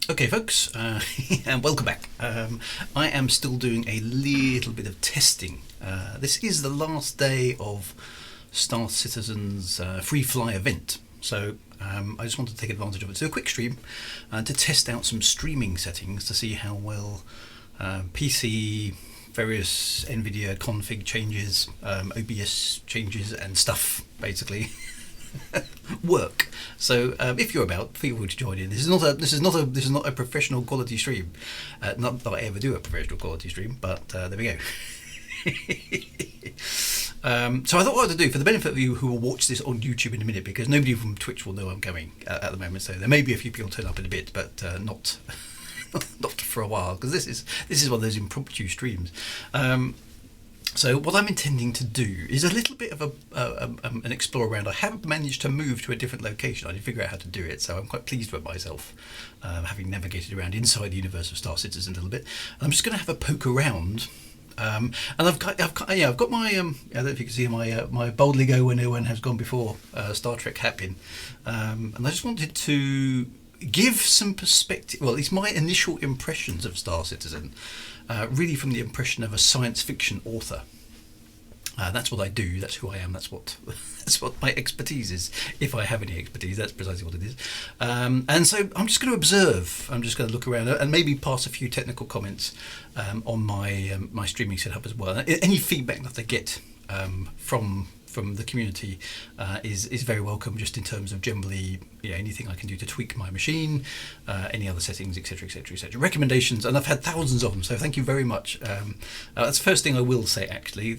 Okay, folks, and welcome back. I am still doing a little bit of testing. This is the last day of Star Citizen's free fly event, so I just wanted to take advantage of it. So a quick stream to test out some streaming settings to see how well PC, various NVIDIA config changes, OBS changes, and stuff basically work. So if you're about, feel free to join in. This is not a professional quality stream. Not that I ever do a professional quality stream, but there we go. So I thought what I'd do for the benefit of you who will watch this on YouTube in a minute, because nobody from Twitch will know I'm coming at the moment. So there may be a few people turn up in a bit, but not not for a while, because this is one of those impromptu streams. So what I'm intending to do is a little bit of an explore around. I haven't managed to move to a different location. I didn't figure out how to do it, so I'm quite pleased with myself, having navigated around inside the universe of Star Citizen a little bit. And I'm just going to have a poke around, and I've got my I don't know if you can see my boldly go where no one has gone before Star Trek hat pin, and I just wanted to give some perspective. Well, it's my initial impressions of Star Citizen. Really from the impression of a science fiction author. That's what I do, that's who I am, that's what my expertise is. If I have any expertise, that's precisely what it is. And so I'm just going to observe, I'm just going to look around and maybe pass a few technical comments on my streaming setup as well. Any feedback that I get from the community is very welcome, just in terms of generally, anything I can do to tweak my machine, any other settings, etc, etc, etc. Recommendations, and I've had thousands of them, so thank you very much. That's the first thing I will say, actually.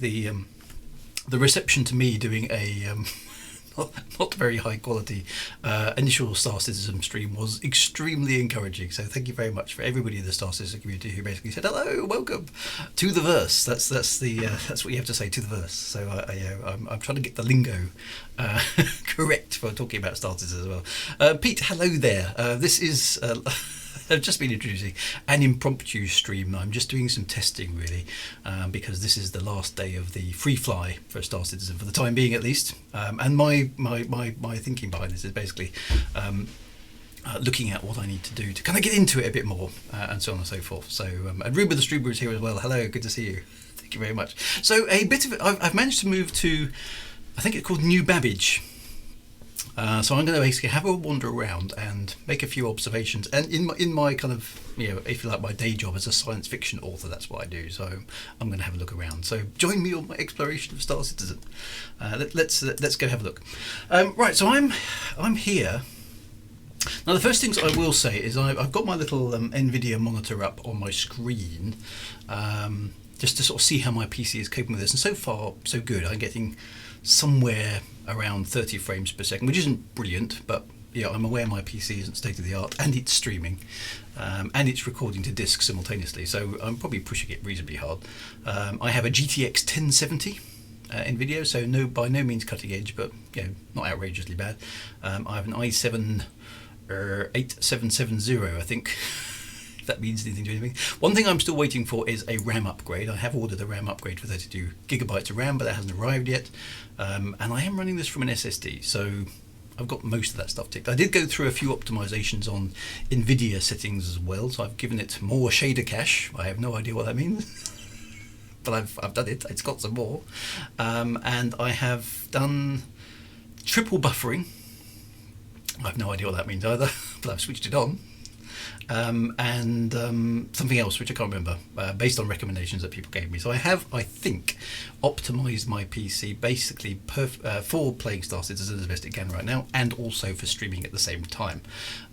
The reception to me doing a not very high quality initial Star Citizen stream was extremely encouraging, so thank you very much for everybody in the Star Citizen community who basically said hello, welcome to the verse. That's what you have to say, to the verse. So I'm trying to get the lingo correct for talking about Star Citizen as well. Pete, hello there. This is I've just been introducing an impromptu stream. I'm just doing some testing, really, because this is the last day of the free fly for Star Citizen, for the time being at least. And my thinking behind this is basically looking at what I need to do to kind of get into it a bit more, and so on and so forth. So, and Ruben the streamer is here as well. Hello, good to see you. Thank you very much. So a bit of it, I've managed to move to, I think it's called New Babbage. So I'm going to basically have a wander around and make a few observations, and in my kind of, if you like, my day job as a science fiction author, that's what I do. So I'm going to have a look around. So join me on my exploration of Star Citizen. Let's go have a look. Right, so I'm here. Now the first things I will say is I've got my little NVIDIA monitor up on my screen, just to sort of see how my PC is coping with this. And so far, so good. I'm getting somewhere around 30 frames per second, which isn't brilliant, but I'm aware my PC isn't state of the art, and it's streaming, and it's recording to disk simultaneously, so I'm probably pushing it reasonably hard. I have a GTX 1070 NVIDIA, so by no means cutting edge, but not outrageously bad. I have an i7 8770, I think. If that means anything to anything. One thing I'm still waiting for is a RAM upgrade. I have ordered a RAM upgrade for 32 gigabytes of RAM, but that hasn't arrived yet. And I am running this from an SSD, so I've got most of that stuff ticked. I did go through a few optimizations on NVIDIA settings as well, so I've given it more shader cache. I have no idea what that means, but I've done it. It's got some more. And I have done triple buffering. I have no idea what that means either, but I've switched it on. And something else which I can't remember, based on recommendations that people gave me. So I have, I think, optimized my PC basically for playing Star Citizen as best it can right now, and also for streaming at the same time.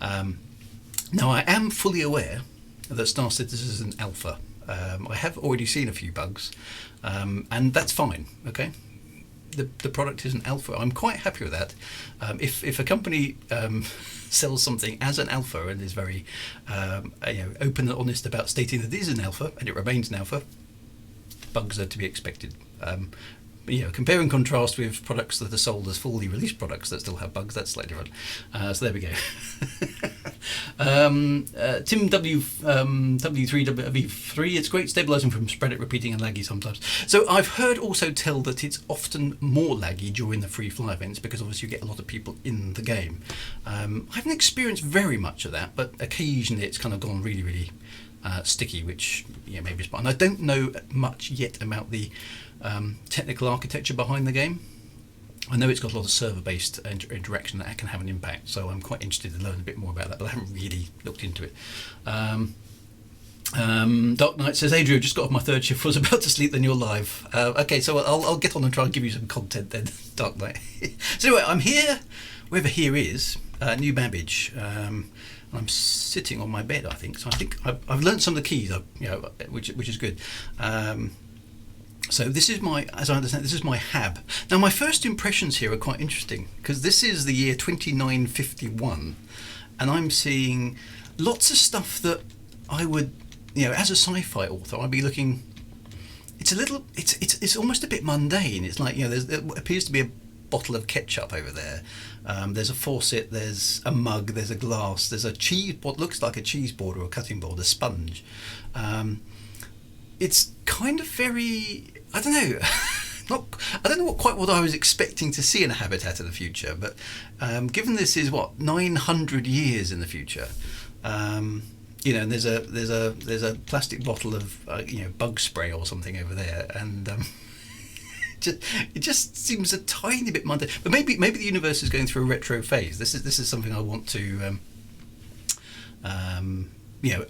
Now I am fully aware that Star Citizen is an alpha. I have already seen a few bugs, and that's fine, okay? The product is an alpha. I'm quite happy with that. If a company sells something as an alpha and is very open and honest about stating that it is an alpha and it remains an alpha, bugs are to be expected. Compare and contrast with products that are sold as fully released products that still have bugs, that's slightly different. So there we go. Tim W3W3, it's great stabilising from sporadic repeating and laggy sometimes. So I've heard also tell that it's often more laggy during the free fly events because obviously you get a lot of people in the game. I haven't experienced very much of that, but occasionally it's kind of gone really, really sticky, which maybe is fine. I don't know much yet about the technical architecture behind the game. I know it's got a lot of server-based interaction that can have an impact, so I'm quite interested to learn a bit more about that, but I haven't really looked into it. Dark Knight says, Adrian, just got off my third shift, was about to sleep, then you're live. Okay, so I'll get on and try and give you some content then, Dark Knight. So anyway, I'm here, wherever here is, New Babbage. I'm sitting on my bed, I think, so I think I've learned some of the keys, which is good. So this is as I understand, this is my hab. Now my first impressions here are quite interesting because this is the year 2951, and I'm seeing lots of stuff that I would, as a sci-fi author, I'd be looking. It's almost a bit mundane. It's like there appears to be a bottle of ketchup over there. There's a faucet. There's a mug. There's a glass. There's a what looks like a cheese board or a cutting board, a sponge. It's kind of very, I don't know, I don't know quite what I was expecting to see in a habitat of the future, but given this is 900 years in the future, and there's a plastic bottle of bug spray or something over there, and it just seems a tiny bit mundane. But maybe the universe is going through a retro phase. This is something I want to.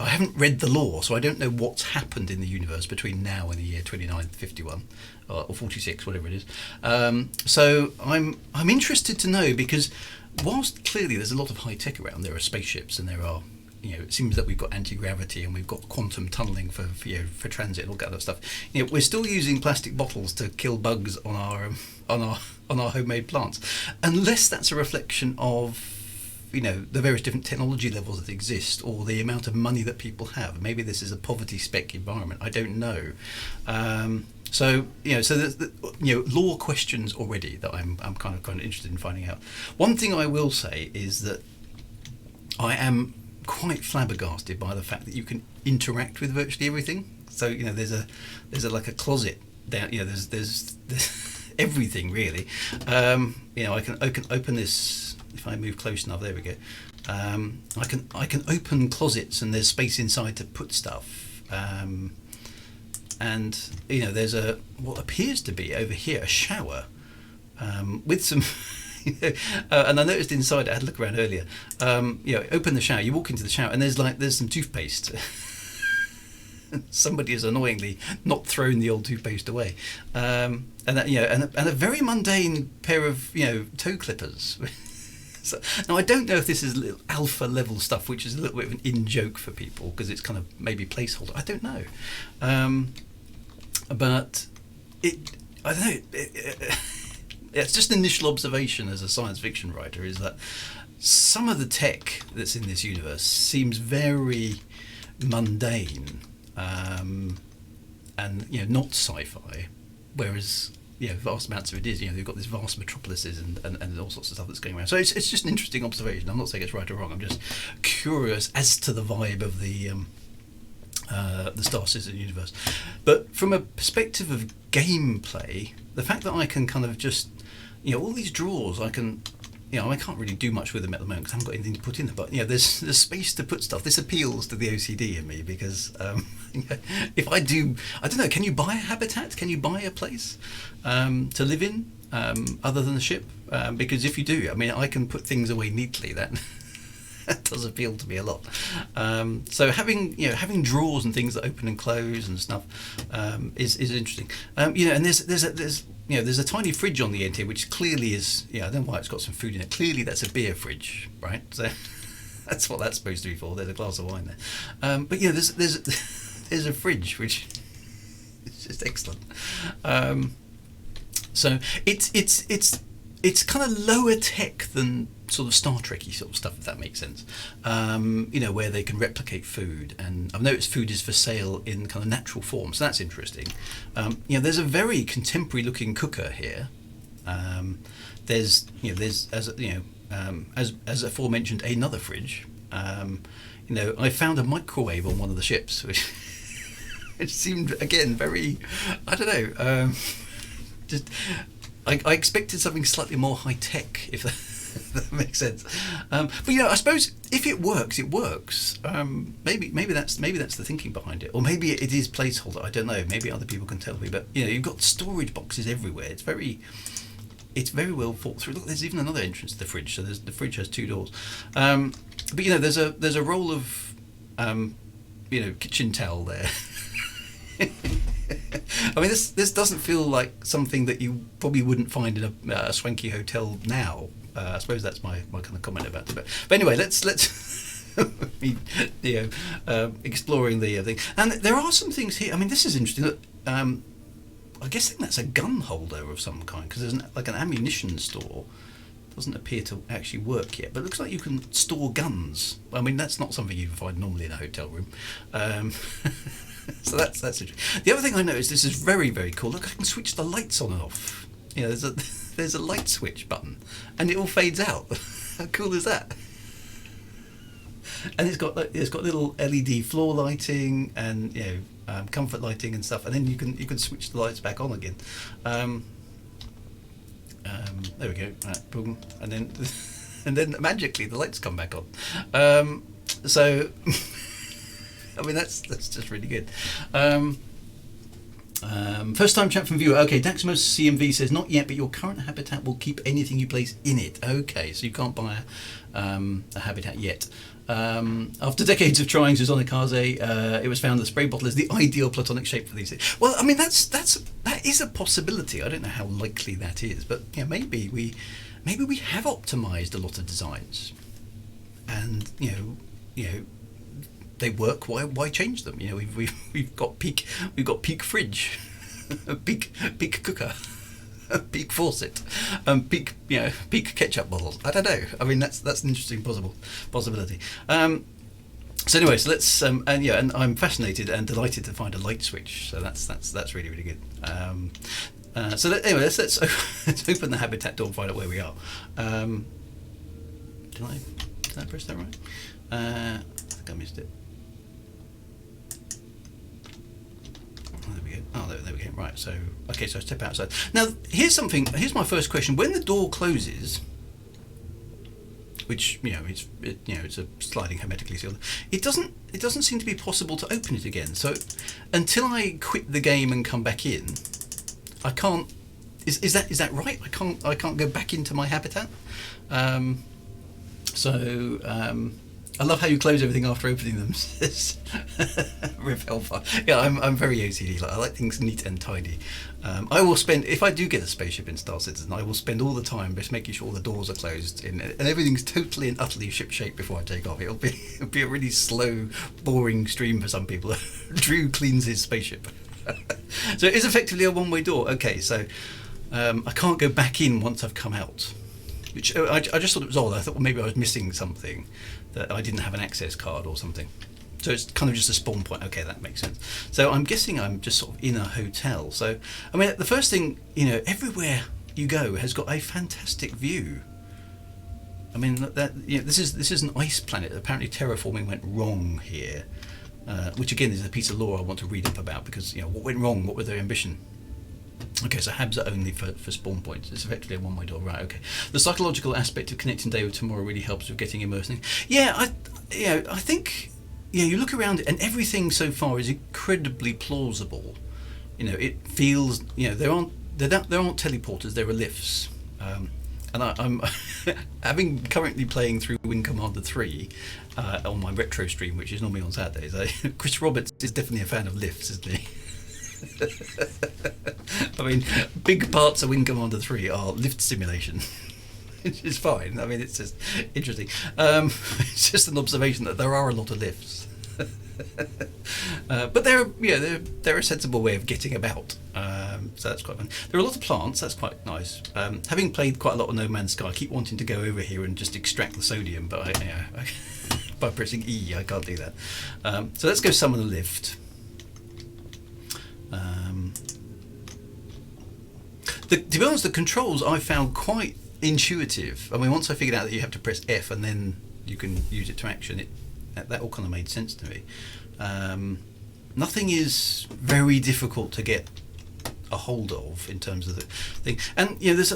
I haven't read the lore, so I don't know what's happened in the universe between now and the year 2951 or 46, whatever it is. So I'm interested to know, because whilst clearly there's a lot of high tech around, there are spaceships and there are, it seems that we've got anti-gravity and we've got quantum tunneling for transit and all that other stuff. We're still using plastic bottles to kill bugs on our homemade plants, unless that's a reflection of the various different technology levels that exist, or the amount of money that people have. Maybe this is a poverty spec environment. I don't know. So there's law questions already that I'm kind of interested in finding out. One thing I will say is that I am quite flabbergasted by the fact that you can interact with virtually everything. So there's a like a closet down. There's everything really. I can open this. If I move close enough, there we go. I can open closets and there's space inside to put stuff. And there's what appears to be over here a shower with some. And I noticed inside, I had a look around earlier. Open the shower, you walk into the shower, and there's some toothpaste. Somebody has annoyingly not thrown the old toothpaste away, and a very mundane pair of toe clippers. So, now I don't know if this is little alpha level stuff, which is a little bit of an in-joke for people because it's kind of maybe placeholder. I don't know, but I don't know. It's just an initial observation as a science fiction writer is that some of the tech that's in this universe seems very mundane, and not sci-fi, whereas vast amounts of it is. They've got these vast metropolises and all sorts of stuff that's going around. So it's just an interesting observation. I'm not saying it's right or wrong. I'm just curious as to the vibe of the Star Citizen universe. But from a perspective of gameplay, the fact that I can kind of just all these drawers, I can. I can't really do much with them at the moment because I haven't got anything to put in them. But there's space to put stuff. This appeals to the OCD in me because if I don't know. Can you buy a habitat? Can you buy a place to live in other than a ship? Because if you do, I can put things away neatly. That does appeal to me a lot. So having drawers and things that open and close and stuff is interesting. And there's a tiny fridge on the end here, which clearly is, I don't know why it's got some food in it. Clearly that's a beer fridge, right? So that's what that's supposed to be for. There's a glass of wine there. But there's a fridge, which is just excellent. So it's kind of lower tech than sort of Star Trek-y sort of stuff, if that makes sense. Where they can replicate food, and I've noticed food is for sale in kind of natural form, so that's interesting. There's a very contemporary looking cooker here. There's as aforementioned another fridge. I found a microwave on one of the ships, which it seemed again very, I don't know, just I expected something slightly more high tech, if that makes sense. But I suppose if it works, it works. Maybe that's the thinking behind it, or maybe it is placeholder. I don't know. Maybe other people can tell me. But you've got storage boxes everywhere. It's very well thought through. Look, there's even another entrance to the fridge. So the fridge has two doors. But there's a roll of kitchen towel there. I mean, this doesn't feel like something that you probably wouldn't find in a swanky hotel now. I suppose that's my kind of comment about it. But anyway, let's exploring the thing. And there are some things here. I mean, this is interesting. I guess that's a gun holder of some kind, because there's an ammunition store. Doesn't appear to actually work yet, but it looks like you can store guns. I mean, that's not something you find normally in a hotel room. So that's interesting. The other thing I noticed, this is very, very cool. Look, I can switch the lights on and off. There's a light switch button, and it all fades out. How cool is that? And it's got little LED floor lighting and comfort lighting and stuff, and then you can switch the lights back on again. There we go. Right, boom, and then magically the lights come back on. So I mean that's just really good. First time chat from viewer. Okay, Daxmos CMV says not yet, but your current habitat will keep anything you place in it. Okay, so you can't buy a habitat yet. After decades of trying Susanna Kaze, it was found that the spray bottle is the ideal platonic shape for these things. Well, I mean that is a possibility. I don't know how likely that is, but maybe we have optimized a lot of designs, and they work. Why change them? We've got peak fridge, peak cooker, peak faucet, peak ketchup bottles. I don't know. I mean that's an interesting possibility. So anyway, so let's and I'm fascinated and delighted to find a light switch. So that's really, really good. Anyway, let's open the habitat door and find out where we are. Did I press that right? I think I missed it. Oh, there we go. Oh, there we go. Right. So okay. So I step outside. Now here's my first question. When the door closes, which it's a sliding hermetically sealed, it doesn't seem to be possible to open it again. So until I quit the game and come back in, I can't. Is that right? I can't go back into my habitat. I love how you close everything after opening them. Riv Hellfire. Yeah, I'm very OCD. I like things neat and tidy. I will spend, if I do get a spaceship in Star Citizen, I will spend all the time just making sure all the doors are closed and everything's totally and utterly ship-shape before I take off. It'll be a really slow, boring stream for some people. Drew cleans his spaceship. So it is effectively a one-way door. Okay, so I can't go back in once I've come out. Which I just thought it was odd. I thought maybe I was missing something, that I didn't have an access card or something. So it's kind of just a spawn point. Okay, that makes sense. So I'm guessing I'm just sort of in a hotel. So I mean, the first thing, everywhere you go has got a fantastic view. I mean, this is an ice planet. Apparently, terraforming went wrong here, which again is a piece of lore I want to read up about, because what went wrong? What was their ambition? Okay, so habs are only for spawn points. It's effectively a one-way door, right? Okay. The psychological aspect of connecting day with tomorrow really helps with getting immersed in. Yeah, I think you look around it and everything so far is incredibly plausible. It feels there aren't teleporters, there are lifts. And I'm having currently playing through Wing Commander 3 on my retro stream, which is normally on Saturdays. Chris Roberts is definitely a fan of lifts, isn't he? I mean, big parts of Wing Commander 3 are lift simulation, which is fine. I mean, it's just interesting. It's just an observation that there are a lot of lifts, but they're a sensible way of getting about. So that's quite fun. There are a lot of plants. That's quite nice. Having played quite a lot of No Man's Sky, I keep wanting to go over here and just extract the sodium, but by pressing E, I can't do that. So let's go summon a lift. To be honest, the controls I found quite intuitive. I mean, once I figured out that you have to press F and then you can use it to action. That all kind of made sense to me. Nothing is very difficult to get a hold of in terms of the thing. And this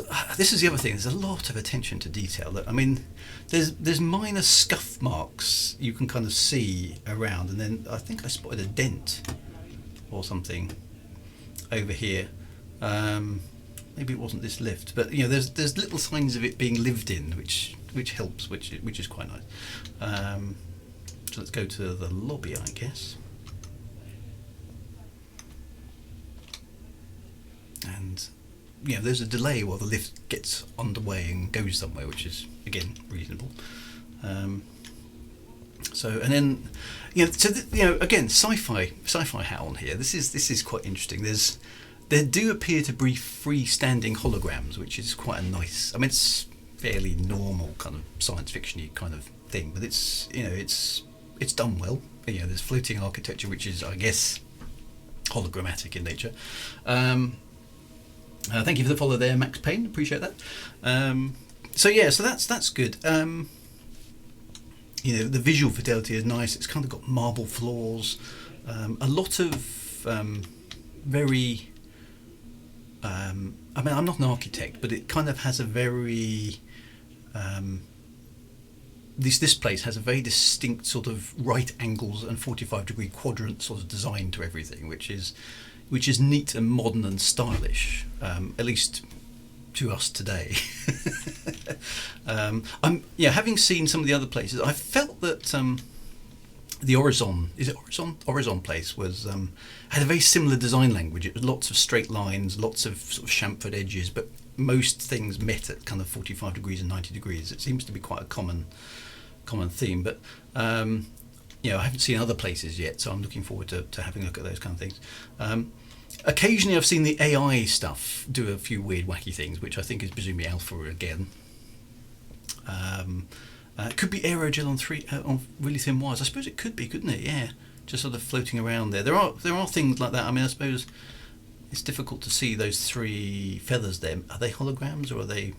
is the other thing. There's a lot of attention to detail. That, I mean, there's minor scuff marks you can kind of see around, and then I think I spotted a dent or something over here. Maybe it wasn't this lift, but there's little signs of it being lived in, which helps, which is quite nice. So let's go to the lobby, I guess. And there's a delay while the lift gets underway and goes somewhere, which is again reasonable. And then again, sci-fi hat on here. This is quite interesting. There do appear to be freestanding holograms, which is quite a nice. I mean, it's fairly normal kind of science fiction-y kind of thing, but it's done well. There's floating architecture, which is, I guess, hologrammatic in nature. Thank you for the follow there, Max Payne. Appreciate that. So that's good. The visual fidelity is nice. It's kind of got marble floors. A lot of very. I mean, I'm not an architect, but it kind of has a very. This place has a very distinct sort of right angles and 45-degree quadrant sort of design to everything, which is neat and modern and stylish, at least to us today. Having seen some of the other places, I felt that the Horizon place was had a very similar design language. It was lots of straight lines, lots of sort of chamfered edges, but most things met at kind of 45 degrees and 90 degrees. It seems to be quite a common theme, but I haven't seen other places yet, so I'm looking forward to having a look at those kind of things. Occasionally I've seen the AI stuff do a few weird wacky things, which I think is presumably alpha again. It could be aerogel on really thin wires. I suppose it could be, couldn't it? Yeah, just sort of floating around there. There are things like that. I mean, I suppose it's difficult to see those three feathers there. Are they holograms, or are they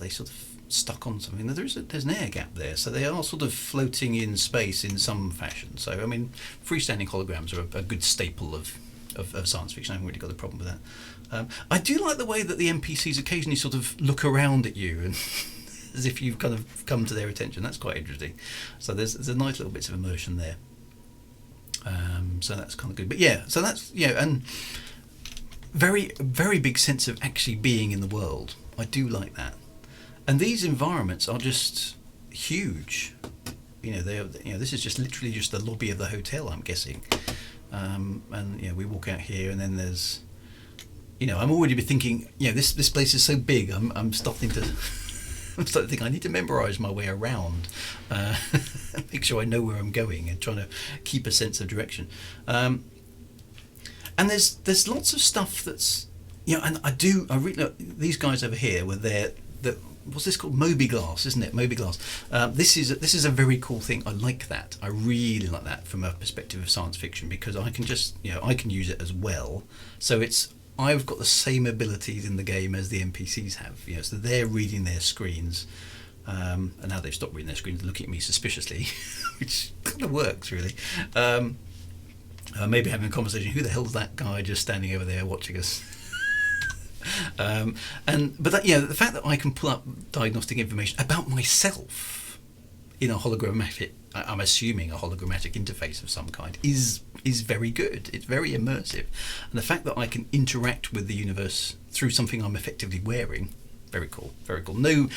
sort of stuck on something? There's an air gap there, so they are sort of floating in space in some fashion. So I mean, freestanding holograms are a good staple of science fiction. I haven't really got a problem with that. I do like the way that the NPCs occasionally sort of look around at you and as if you've kind of come to their attention. That's quite interesting. So there's a nice little bits of immersion there. So that's kind of good. But so that's and very, very big sense of actually being in the world. I do like that. And these environments are just huge. This is just literally just the lobby of the hotel, I'm guessing. And we walk out here, and then there's, I'm already thinking, this place is so big. I'm starting to think I need to memorise my way around, make sure I know where I'm going, and trying to keep a sense of direction. And there's lots of stuff that's, and I really, these guys over here were there. What's this called? Moby-Glass, isn't it? Moby-Glass. This is a very cool thing. I like that. I really like that from a perspective of science fiction, because I can just, I can use it as well. So I've got the same abilities in the game as the NPCs have. So they're reading their screens, and now they've stopped reading their screens, looking at me suspiciously, which kind of works really. Maybe having a conversation. Who the hell's that guy just standing over there watching us? The fact that I can pull up diagnostic information about myself in a hologrammatic, I'm assuming a hologrammatic interface of some kind, is very good. It's very immersive, and the fact that I can interact with the universe through something I'm effectively wearing, very cool, very cool. No,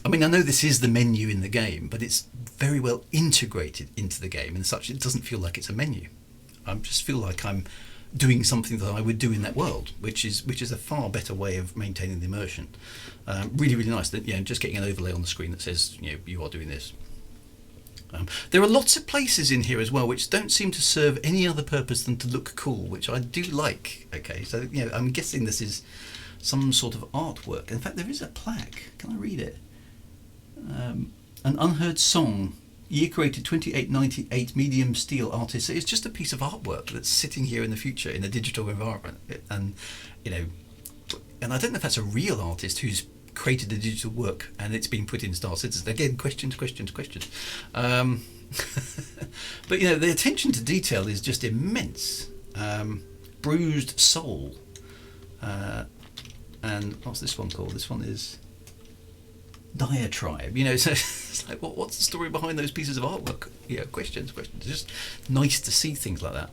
I mean, I know this is the menu in the game, but it's very well integrated into the game, and such it doesn't feel like it's a menu. I just feel like I'm doing something that I would do in that world, which is a far better way of maintaining the immersion. Really, really nice. That just getting an overlay on the screen that says you are doing this. There are lots of places in here as well which don't seem to serve any other purpose than to look cool, which I do like. Okay, so I'm guessing this is some sort of artwork. In fact, there is a plaque. Can I read it? An unheard song. Year created 2898, medium steel artist. So it's just a piece of artwork that's sitting here in the future in a digital environment, and and I don't know if that's a real artist who's created a digital work and it's been put in Star Citizen. Again, questions. But the attention to detail is just immense. Bruised Soul, and what's this one called? This one is Diatribe. So it's like, what's the story behind those pieces of artwork? Questions. It's just nice to see things like that.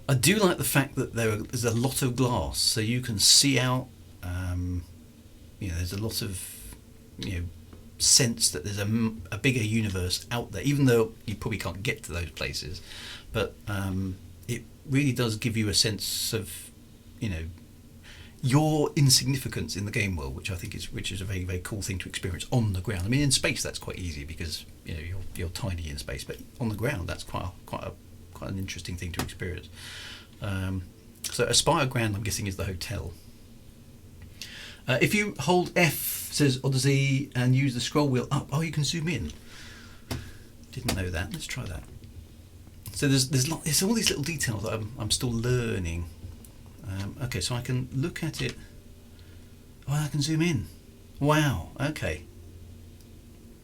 I do like the fact that there's a lot of glass, so you can see out. There's a lot of sense that there's a bigger universe out there, even though you probably can't get to those places. But it really does give you a sense of your insignificance in the game world, which I think is a very, very cool thing to experience on the ground. I mean, in space that's quite easy because you're tiny in space, but on the ground that's quite an interesting thing to experience. So Aspire Grand, I'm guessing, is the hotel. If you hold F, says Odyssey, and use the scroll wheel up, you can zoom in. Didn't know that. Let's try that. So there's all these little details that I'm still learning. Okay, so I can look at it. I can zoom in. Wow. Okay.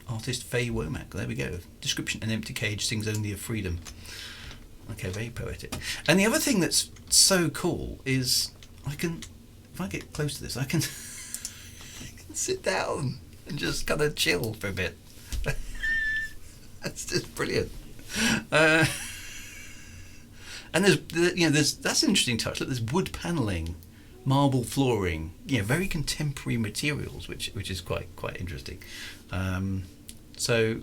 Artist Faye Womack. There we go. Description: an empty cage sings only of freedom. Okay, very poetic. And the other thing that's so cool is if I get close to this, I can sit down and just kind of chill for a bit. That's just brilliant. And that's an interesting touch. Look, there's wood panelling, marble flooring, very contemporary materials, which is quite interesting. So,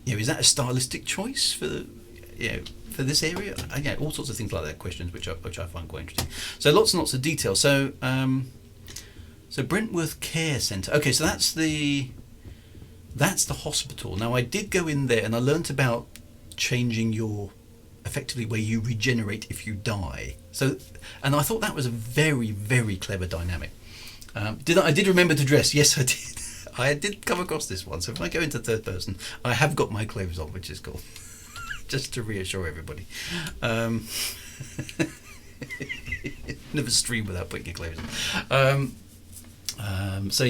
is that a stylistic choice for this area? All sorts of things like that. Questions which I find quite interesting. So lots and lots of detail. So Brentworth Care Centre. Okay, so that's the hospital. Now I did go in there and I learnt about changing effectively where you regenerate if you die. And I thought that was a very, very clever dynamic. I did remember to dress. Yes, I did. I did come across this one. So if I go into third person, I have got my clothes on, which is cool. Just to reassure everybody. Never stream without putting your clothes on. So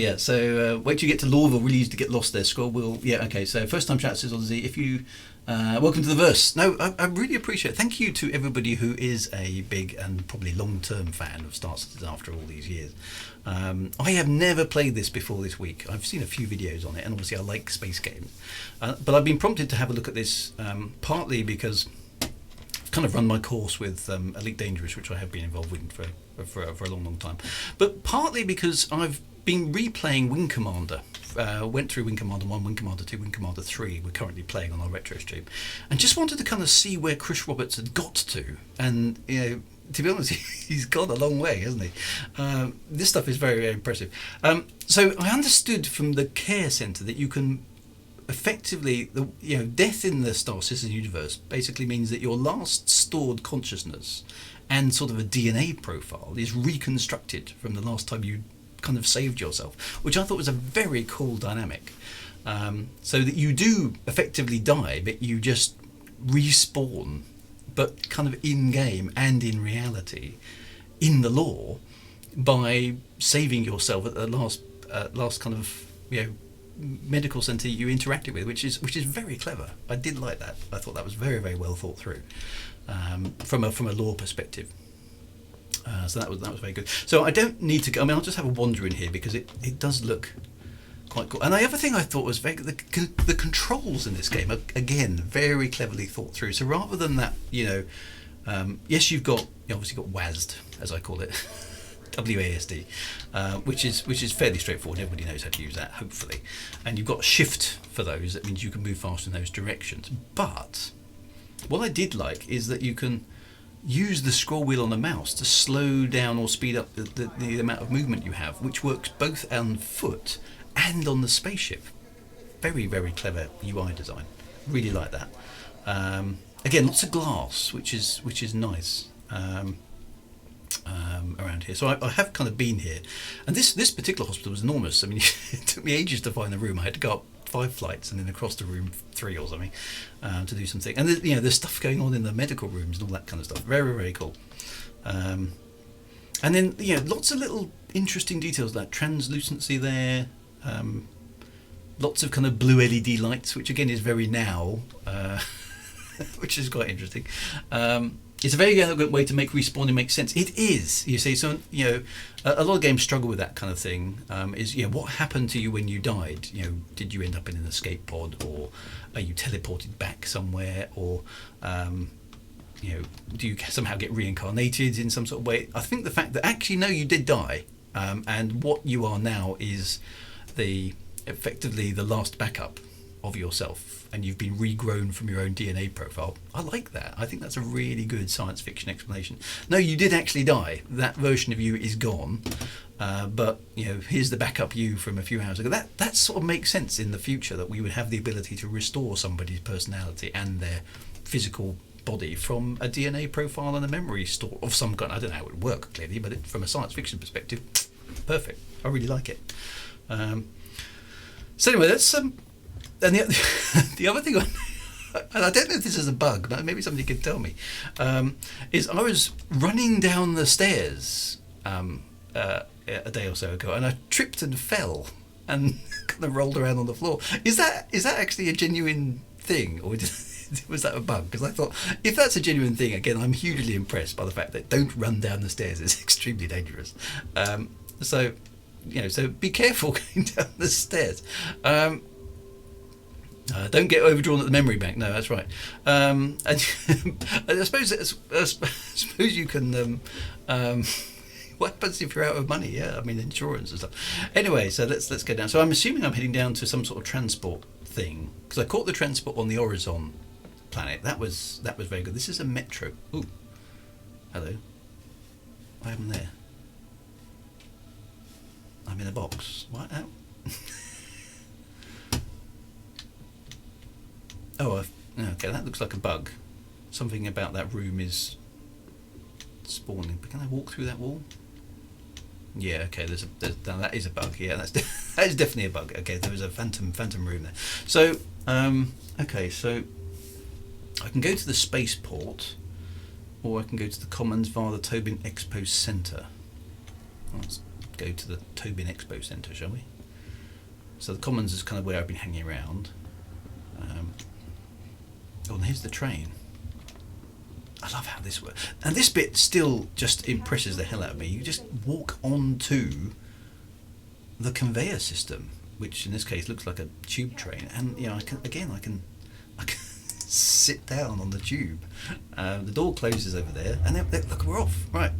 wait till you get to Lorville, really easy to get lost there. Scroll wheel. Yeah, okay, so first time chat says Odyssey, if you welcome to the verse. No, I really appreciate it. Thank you to everybody who is a big and probably long-term fan of Star Citizen after all these years. I have never played this before this week. I've seen a few videos on it, and obviously I like space games. But I've been prompted to have a look at this partly because I've kind of run my course with Elite Dangerous, which I have been involved with for a long time. But partly because I've been replaying Wing Commander. Went through Wing Commander 1, Wing Commander 2, Wing Commander 3. We're currently playing on our retro stream, and just wanted to kind of see where Chris Roberts had got to. And to be honest, he's gone a long way, hasn't he? This stuff is very, very impressive. So I understood from the care centre that you can effectively, death in the Star Citizen universe basically means that your last stored consciousness and sort of a DNA profile is reconstructed from the last time you kind of saved yourself, which I thought was a very cool dynamic. So that you do effectively die, but you just respawn, but kind of in game and in reality, in the lore, by saving yourself at the last kind of medical centre you interacted with, which is very clever. I did like that. I thought that was very, very well thought through from a lore perspective. So that was very good. So I don't need to go. I mean, I'll just have a wander in here because it does look quite cool. And the other thing I thought was the controls in this game are, again, very cleverly thought through. So rather than that, yes, you've obviously got WASD, as I call it, WASD, which is fairly straightforward. Everybody knows how to use that, hopefully. And you've got Shift for those. That means you can move fast in those directions. But what I did like is that you can use the scroll wheel on the mouse to slow down or speed up the amount of movement you have, which works both on foot and on the spaceship. Very, very clever UI design. Really like that. Again, lots of glass, which is nice around here. So I have kind of been here, and this particular hospital was enormous. I mean, it took me ages to find the room. I had to go up 5 flights and then across the room 3 or something to do something. And there's stuff going on in the medical rooms and all that kind of stuff. Very, very cool. And then lots of little interesting details like translucency there. Lots of kind of blue LED lights, which again is very now, which is quite interesting. It's a very elegant way to make respawning make sense. It is, you see. So a lot of games struggle with that kind of thing. Is what happened to you when you died? Did you end up in an escape pod, or are you teleported back somewhere, or do you somehow get reincarnated in some sort of way? I think the fact that actually no, you did die, and what you are now is effectively the last backup of yourself, and you've been regrown from your own DNA profile. I like that. I think that's a really good science fiction explanation. No, you did actually die. That version of you is gone, but here's the backup you from a few hours ago. That sort of makes sense in the future, that we would have the ability to restore somebody's personality and their physical body from a DNA profile and a memory store of some kind. I don't know how it would work clearly, but from a science fiction perspective, perfect. I really like it. So anyway, that's and the other thing, and I don't know if this is a bug, but maybe somebody could tell me, is I was running down the stairs a day or so ago, and I tripped and fell and kind of rolled around on the floor. Is that actually a genuine thing, or was that a bug? Because I thought, if that's a genuine thing, again, I'm hugely impressed by the fact that don't run down the stairs. It's extremely dangerous. So be careful going down the stairs. Don't get overdrawn at the memory bank. No, that's right. And I suppose you can. What happens if you're out of money? Yeah, I mean insurance and stuff. Anyway, so let's go down. So I'm assuming I'm heading down to some sort of transport thing, because I caught the transport on the Horizon planet. That was very good. This is a metro. Ooh, hello. I am there. I'm in a box. What? Out. Oh, okay. That looks like a bug. Something about that room is spawning. But can I walk through that wall? Yeah. Okay. That is a bug. Yeah, that is definitely a bug. Okay. There was a phantom room there. So okay. So I can go to the spaceport, or I can go to the Commons via the Tobin Expo Centre. Let's go to the Tobin Expo Centre, shall we? So the Commons is kind of where I've been hanging around. And here's the train. I love how this works. And this bit still just impresses the hell out of me. You just walk onto the conveyor system, which in this case looks like a tube train. And I can sit down on the tube. The door closes over there, and look, we're off. Right.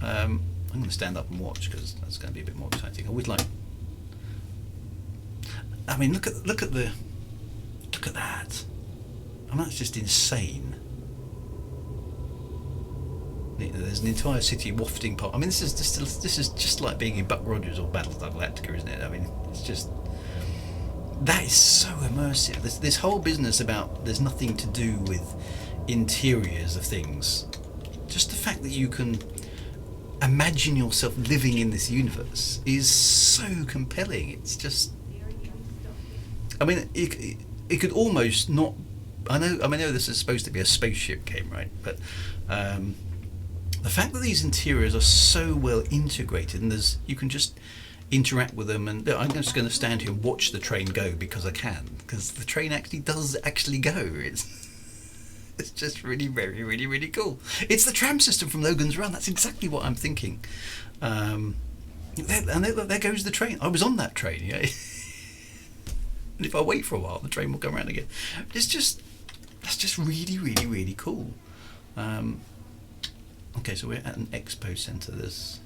I'm going to stand up and watch, because that's going to be a bit more exciting. I would like. I mean, look at that. I mean, that's just insane. There's an entire city wafting past. I mean, this is just like being in Buck Rogers or Battlestar Galactica, isn't it? I mean, it's just, that is so immersive. This whole business about there's nothing to do with interiors of things. Just the fact that you can imagine yourself living in this universe is so compelling. It's just, I mean, it could almost not. I know this is supposed to be a spaceship game, right? But the fact that these interiors are so well integrated, and you can just interact with them, and I'm just going to stand here and watch the train go because I can, because the train does actually go. It's just really, very, really, really cool. It's the tram system from Logan's Run. That's exactly what I'm thinking. And there goes the train. I was on that train, yeah. And if I wait for a while, the train will come around again. That's just really, really, really cool. Okay, so we're at an expo centre. There's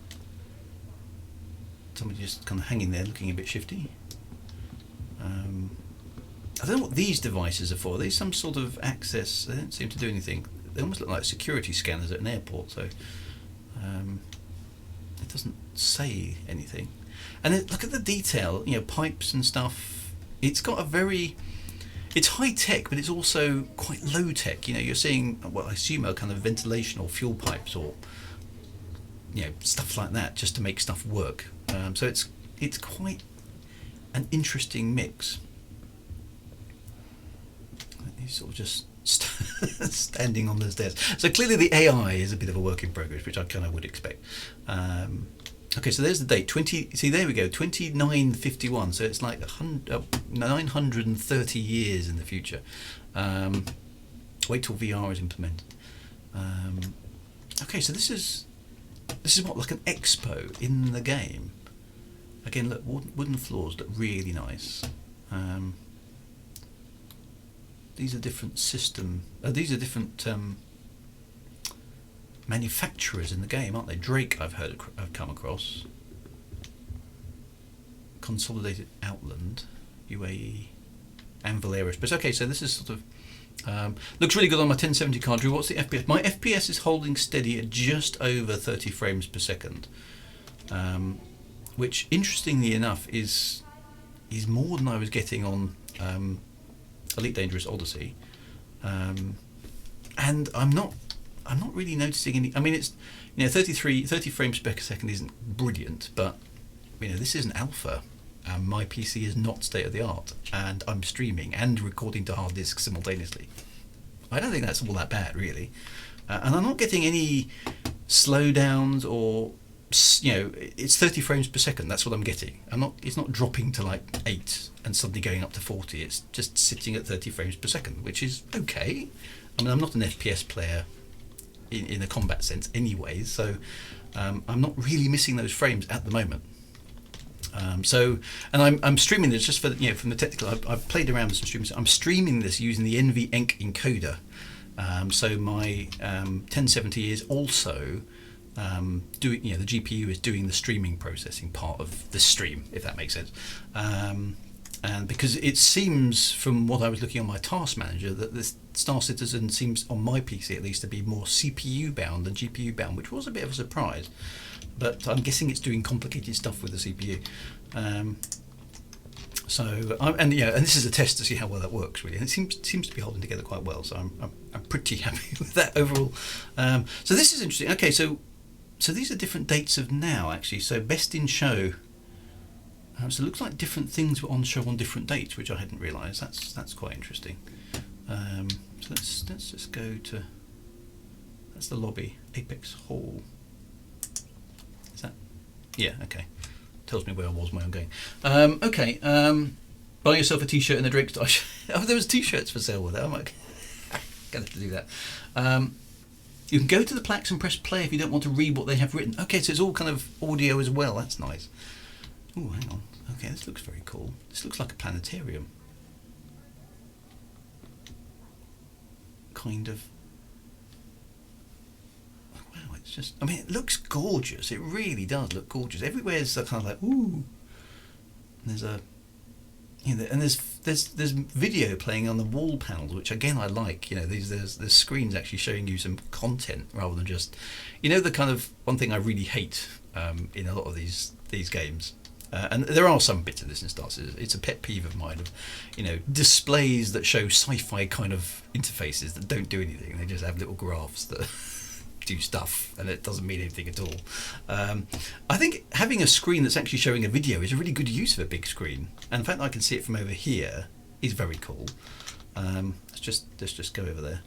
somebody just kind of hanging there, looking a bit shifty. I don't know what these devices are for. Are they some sort of access? They don't seem to do anything. They almost look like security scanners at an airport. So it doesn't say anything. And look at the detail. Pipes and stuff. It's got it's high tech, but it's also quite low tech. You're seeing, well, I assume a kind of ventilation or fuel pipes or stuff like that, just to make stuff work. So it's quite an interesting mix. He's sort of just standing on the stairs. So clearly the AI is a bit of a work in progress, which I kind of would expect. Okay, so there's the date. See, there we go. 2951. So it's like 930 years in the future. Wait till VR is implemented. Okay, so this is what, like an expo in the game. Again, look, wooden floors look really nice. These are different these are different manufacturers in the game, aren't they? Drake, I've come across. Consolidated Outland, UAE, Anvil Aerospace. Okay, so this is sort of looks really good on my 1070 card. Drew, what's the FPS? My FPS is holding steady at just over 30 frames per second, which, interestingly enough, is more than I was getting on Elite Dangerous Odyssey, and I'm not really noticing any. I mean, it's 30 frames per second isn't brilliant, but this is an alpha. My PC is not state of the art, and I'm streaming and recording to hard disk simultaneously. I don't think that's all that bad, really, and I'm not getting any slowdowns or it's 30 frames per second. That's what I'm getting. It's not dropping to like 8 and suddenly going up to 40. It's just sitting at 30 frames per second, which is okay. I mean, I'm not an FPS player in a combat sense anyway, so I'm not really missing those frames at the moment. I'm streaming this just for from the technical. I've played around with some streaming. I'm streaming this using the NVENC encoder. So my 1070 is also doing. The GPU is doing the streaming processing part of the stream, if that makes sense. And because it seems, from what I was looking on my task manager, that the Star Citizen seems, on my PC at least, to be more CPU bound than GPU bound, which was a bit of a surprise. But I'm guessing it's doing complicated stuff with the CPU. And this is a test to see how well that works, really. And it seems to be holding together quite well. So I'm pretty happy with that overall. So this is interesting. Okay, so these are different dates of now, actually. So best in show. So it looks like different things were on show on different dates, which I hadn't realised. That's quite interesting. So let's just go to. That's the lobby, Apex Hall. Is that? Yeah. Okay. Tells me where I was when I'm going. Okay. Buy yourself a T-shirt in the Drake Star. Oh, there was T-shirts for sale with that. I'm like, gonna have to do that. You can go to the plaques and press play if you don't want to read what they have written. Okay, so it's all kind of audio as well. That's nice. Oh, hang on. Okay, this looks very cool. This looks like a planetarium. Kind of. Wow, it's just. I mean, it looks gorgeous. It really does look gorgeous. Everywhere's kind of like ooh. And there's a. And there's video playing on the wall panels, which again I like. There's screens actually showing you some content rather than just. The kind of one thing I really hate in a lot of these games. And there are some bits of this in Star Citizen. It's a pet peeve of mine of, displays that show sci-fi kind of interfaces that don't do anything. They just have little graphs that do stuff, and it doesn't mean anything at all. I think having a screen that's actually showing a video is a really good use of a big screen, and the fact that I can see it from over here is very cool. Let's just go over there.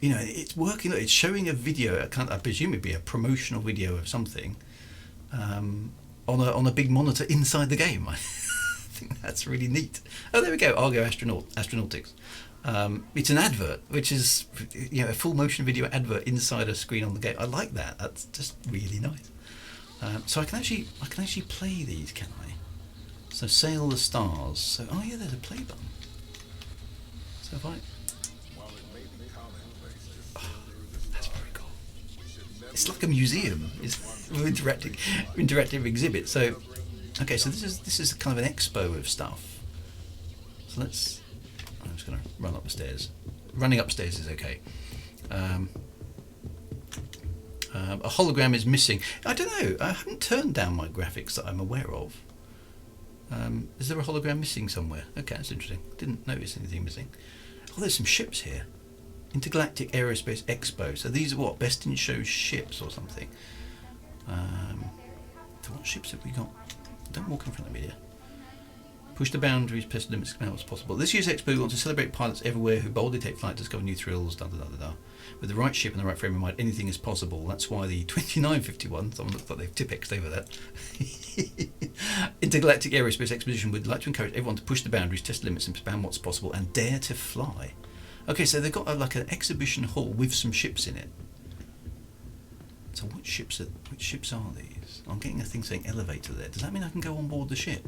It's working. It's showing a video. I presume it'd be a promotional video of something. On a big monitor inside the game. I think that's really neat. Oh, there we go. Argo Astronautics. It's an advert, which is a full motion video advert inside a screen on the game. I like that. That's just really nice. So I can actually play these, can I? So sail the stars. So there's a play button. So if I. That's very cool. It's like a museum. It's interactive exhibit. So, okay, so this is kind of an expo of stuff. So I'm just going to run up the stairs. Running upstairs is okay. A hologram is missing. I don't know. I haven't turned down my graphics that I'm aware of. Is there a hologram missing somewhere? Okay, that's interesting. Didn't notice anything missing. Oh, there's some ships here. Intergalactic Aerospace Expo. So these are what? Best in show ships or something. So what ships have we got? Don't walk in front of me here. Push the boundaries, test the limits, expand what's possible. This year's expo wants to celebrate pilots everywhere who boldly take flight, discover new thrills, da da da da da. With the right ship and the right frame of mind, anything is possible. That's why the 2951, someone looks like they've Tipexed over that, Intergalactic Aerospace Exposition would like to encourage everyone to push the boundaries, test the limits, and expand what's possible, and dare to fly. Okay, so they've got like an exhibition hall with some ships in it. So which ships are these? I'm getting a thing saying elevator there. Does that mean I can go on board the ship?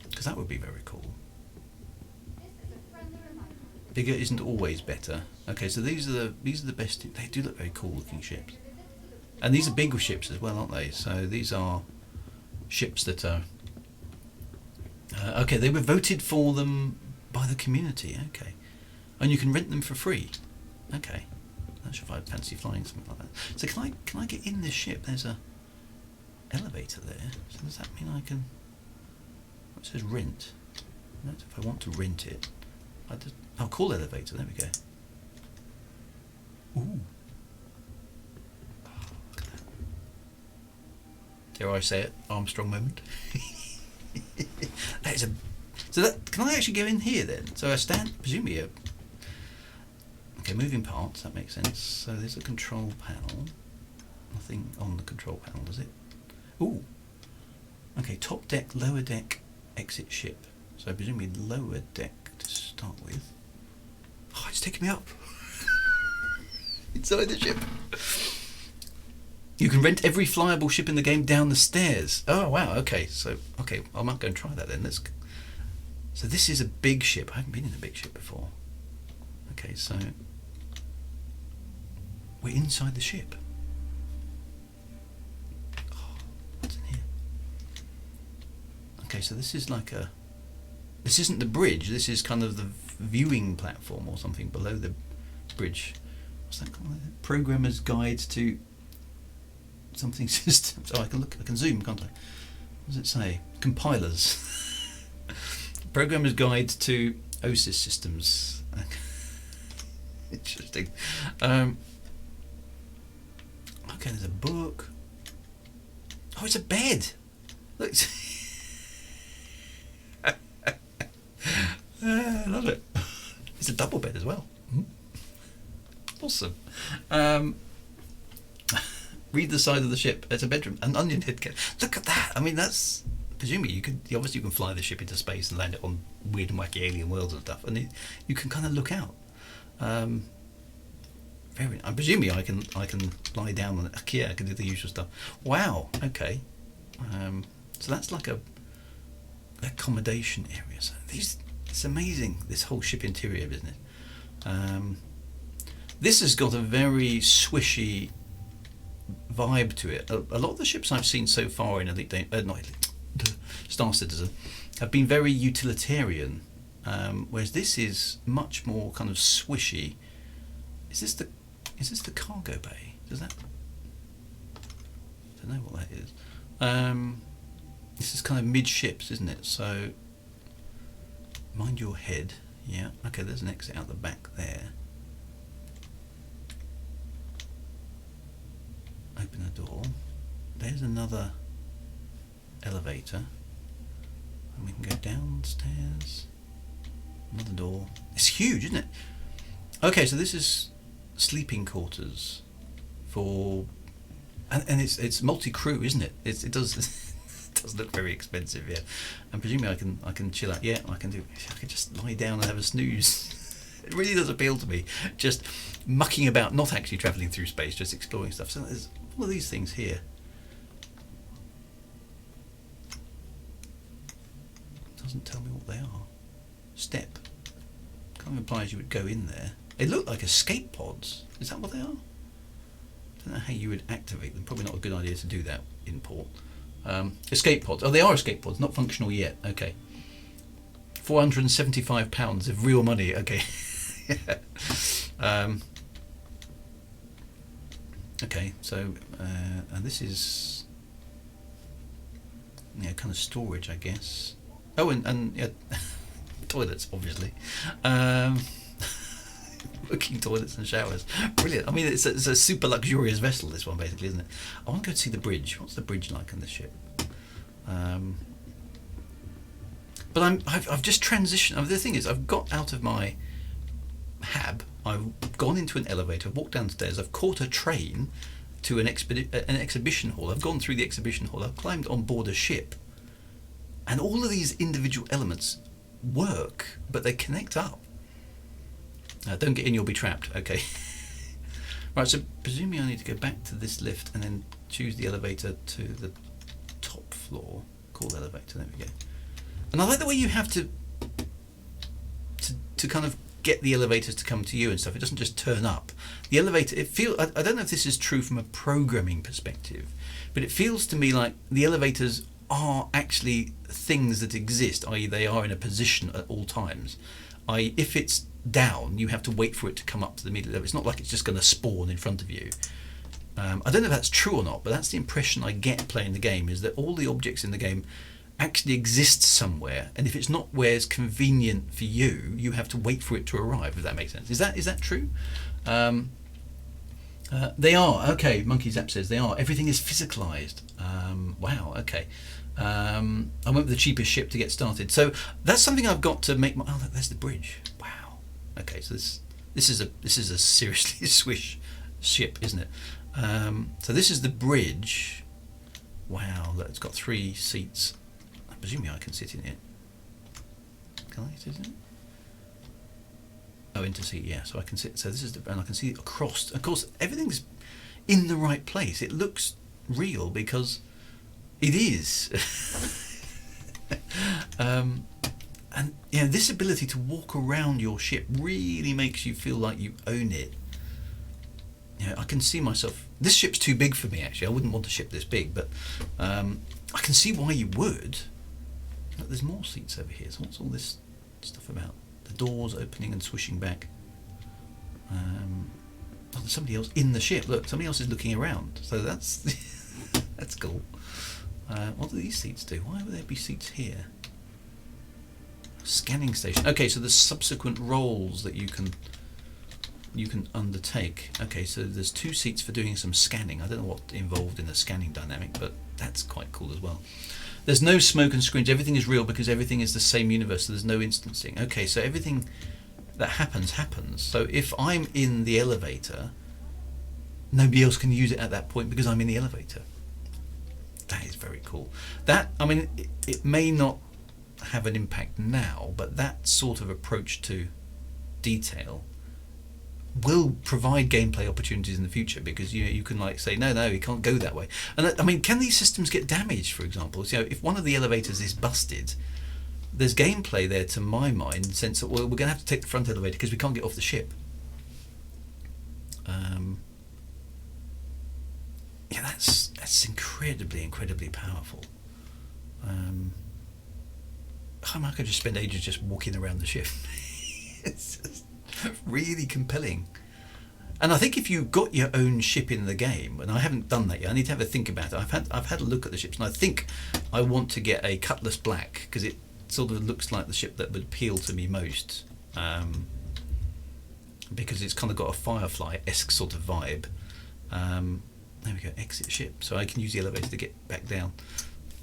Because that would be very cool. Bigger isn't always better. Okay, so these are the best. They do look very cool looking ships, and these are bigger ships as well, aren't they? So these are ships that are okay. They were voted for them by the community. Okay, and you can rent them for free. Okay, that's if I fancy flying something like that. So can I get in this ship? There's a elevator there. So does that mean I can? It says rent. That's if I want to rent it. I'll call elevator. There we go. Ooh. Oh, look at that. Dare I say it? Armstrong moment. That is a. So that can I actually go in here then? So I stand presumably a. Okay, moving parts. That makes sense. So there's a control panel. Nothing on the control panel, does it? Ooh. Okay, top deck, lower deck, exit ship. So presumably lower deck to start with. Oh, it's taking me up. Inside the ship. You can rent every flyable ship in the game down the stairs. Oh wow, okay. So I might go and try that then. So this is a big ship. I haven't been in a big ship before. Okay, so we're inside the ship. Oh, what's in here? Okay, so this is like a. This isn't the bridge. This is kind of the viewing platform or something below the bridge. What's that called? Programmer's Guide to something systems. Oh, I can zoom, can't I? What does it say? Compilers. Programmer's Guide to OSIS systems. Interesting. Okay, there's a book. Oh, it's a bed. Look. I love it. It's a double bed as well. Awesome. Read the side of the ship. It's a bedroom. An onion head. Look at that. I mean, that's presumably you can fly the ship into space and land it on weird and wacky alien worlds and stuff, and you can kind of look out. Very. I'm presuming I can lie down on it. Yeah, I can do the usual stuff. Wow. Okay. So that's like a accommodation area. So it's amazing, this whole ship interior business. This has got a very swishy vibe to it. A lot of the ships I've seen so far in Star Citizen have been very utilitarian, whereas this is much more kind of swishy. Is this the cargo bay? Does that? I don't know what that is. This is kind of midships, isn't it? So mind your head. Yeah. Okay. There's an exit out the back there. Open the door. There's another elevator, and we can go downstairs. Another door. It's huge, isn't it? Okay, so this is sleeping quarters for, and it's multi-crew, isn't it? It does it does look very expensive, yeah. And presumably I can chill out. Yeah, I can just lie down and have a snooze. It really does appeal to me. Just mucking about, not actually travelling through space, just exploring stuff. So there's all of these things here. It doesn't tell me what they are. Step. Kind of implies you would go in there. They look like escape pods. Is that what they are? I don't know how you would activate them. Probably not a good idea to do that in port. Escape pods. Oh, they are escape pods, not functional yet. Okay. £475 of real money. Okay. Okay, so and this is kind of storage, I guess. Oh, and yeah, toilets, obviously. Working toilets and showers. Brilliant. I mean, it's a super luxurious vessel, this one, basically, isn't it? I want to go see the bridge. What's the bridge like on this ship? But I've just transitioned. The thing is, I've got out of my hab. I've gone into an elevator. I've walked downstairs. I've caught a train to an exhibition hall. I've gone through the exhibition hall. I've climbed on board a ship, and all of these individual elements work, but they connect up. Don't get in, you'll be trapped. Okay. Right, so presumably I need to go back to this lift and then choose the elevator to the top floor. Call elevator, there we go. And I like the way you have to kind of get the elevators to come to you and stuff. It doesn't just turn up. The elevator, I don't know if this is true from a programming perspective, but it feels to me like the elevators are actually things that exist, i.e. they are in a position at all times. If it's down, you have to wait for it to come up to the middle level. It's not like it's just going to spawn in front of you. I don't know if that's true or not, but that's the impression I get playing the game, is that all the objects in the game actually exist somewhere, and if it's not where it's convenient for you, you have to wait for it to arrive, if that makes sense. Is that true? They are. Okay, Monkey Zap says they are. Everything is physicalized. Wow, okay. I went with the cheapest ship to get started. So that's something I've got to make my... Oh, there's the bridge. Wow. Okay, so this is a seriously swish ship, isn't it? So this is the bridge. Wow, it's got 3 seats. Presumably I can sit in it. Can I sit in it? Oh, into seat, yeah. So I can sit. So this is and I can see across. Of course, everything's in the right place. It looks real because it is. And this ability to walk around your ship really makes you feel like you own it. I can see myself. This ship's too big for me. Actually, I wouldn't want a ship this big, but I can see why you would. Look, there's more seats over here. So what's all this stuff about? The doors opening and swishing back. There's somebody else in the ship. Look, somebody else is looking around. So that's that's cool. What do these seats do? Why would there be seats here? Scanning station. Okay, so there's subsequent roles that you can undertake. Okay, so there's 2 seats for doing some scanning. I don't know what's involved in the scanning dynamic, but that's quite cool as well. There's no smoke and screens. Everything is real because everything is the same universe, so there's no instancing. Okay, so everything that happens. So if I'm in the elevator, nobody else can use it at that point because I'm in the elevator. That is very cool. It may not have an impact now, but that sort of approach to detail will provide gameplay opportunities in the future, because you can say no, you can't go that way. And can these systems get damaged, for example? So if one of the elevators is busted, there's gameplay there, to my mind, in the sense that, well, we're going to have to take the front elevator because we can't get off the ship. That's incredibly powerful. I could just spend ages just walking around the ship. It's just really compelling. And I think if you've got your own ship in the game, and I haven't done that yet, I need to have a think about it. I've had a look at the ships, and I think I want to get a Cutlass Black because it sort of looks like the ship that would appeal to me most, because it's kind of got a Firefly-esque sort of vibe. There we go, exit ship. So I can use the elevator to get back down,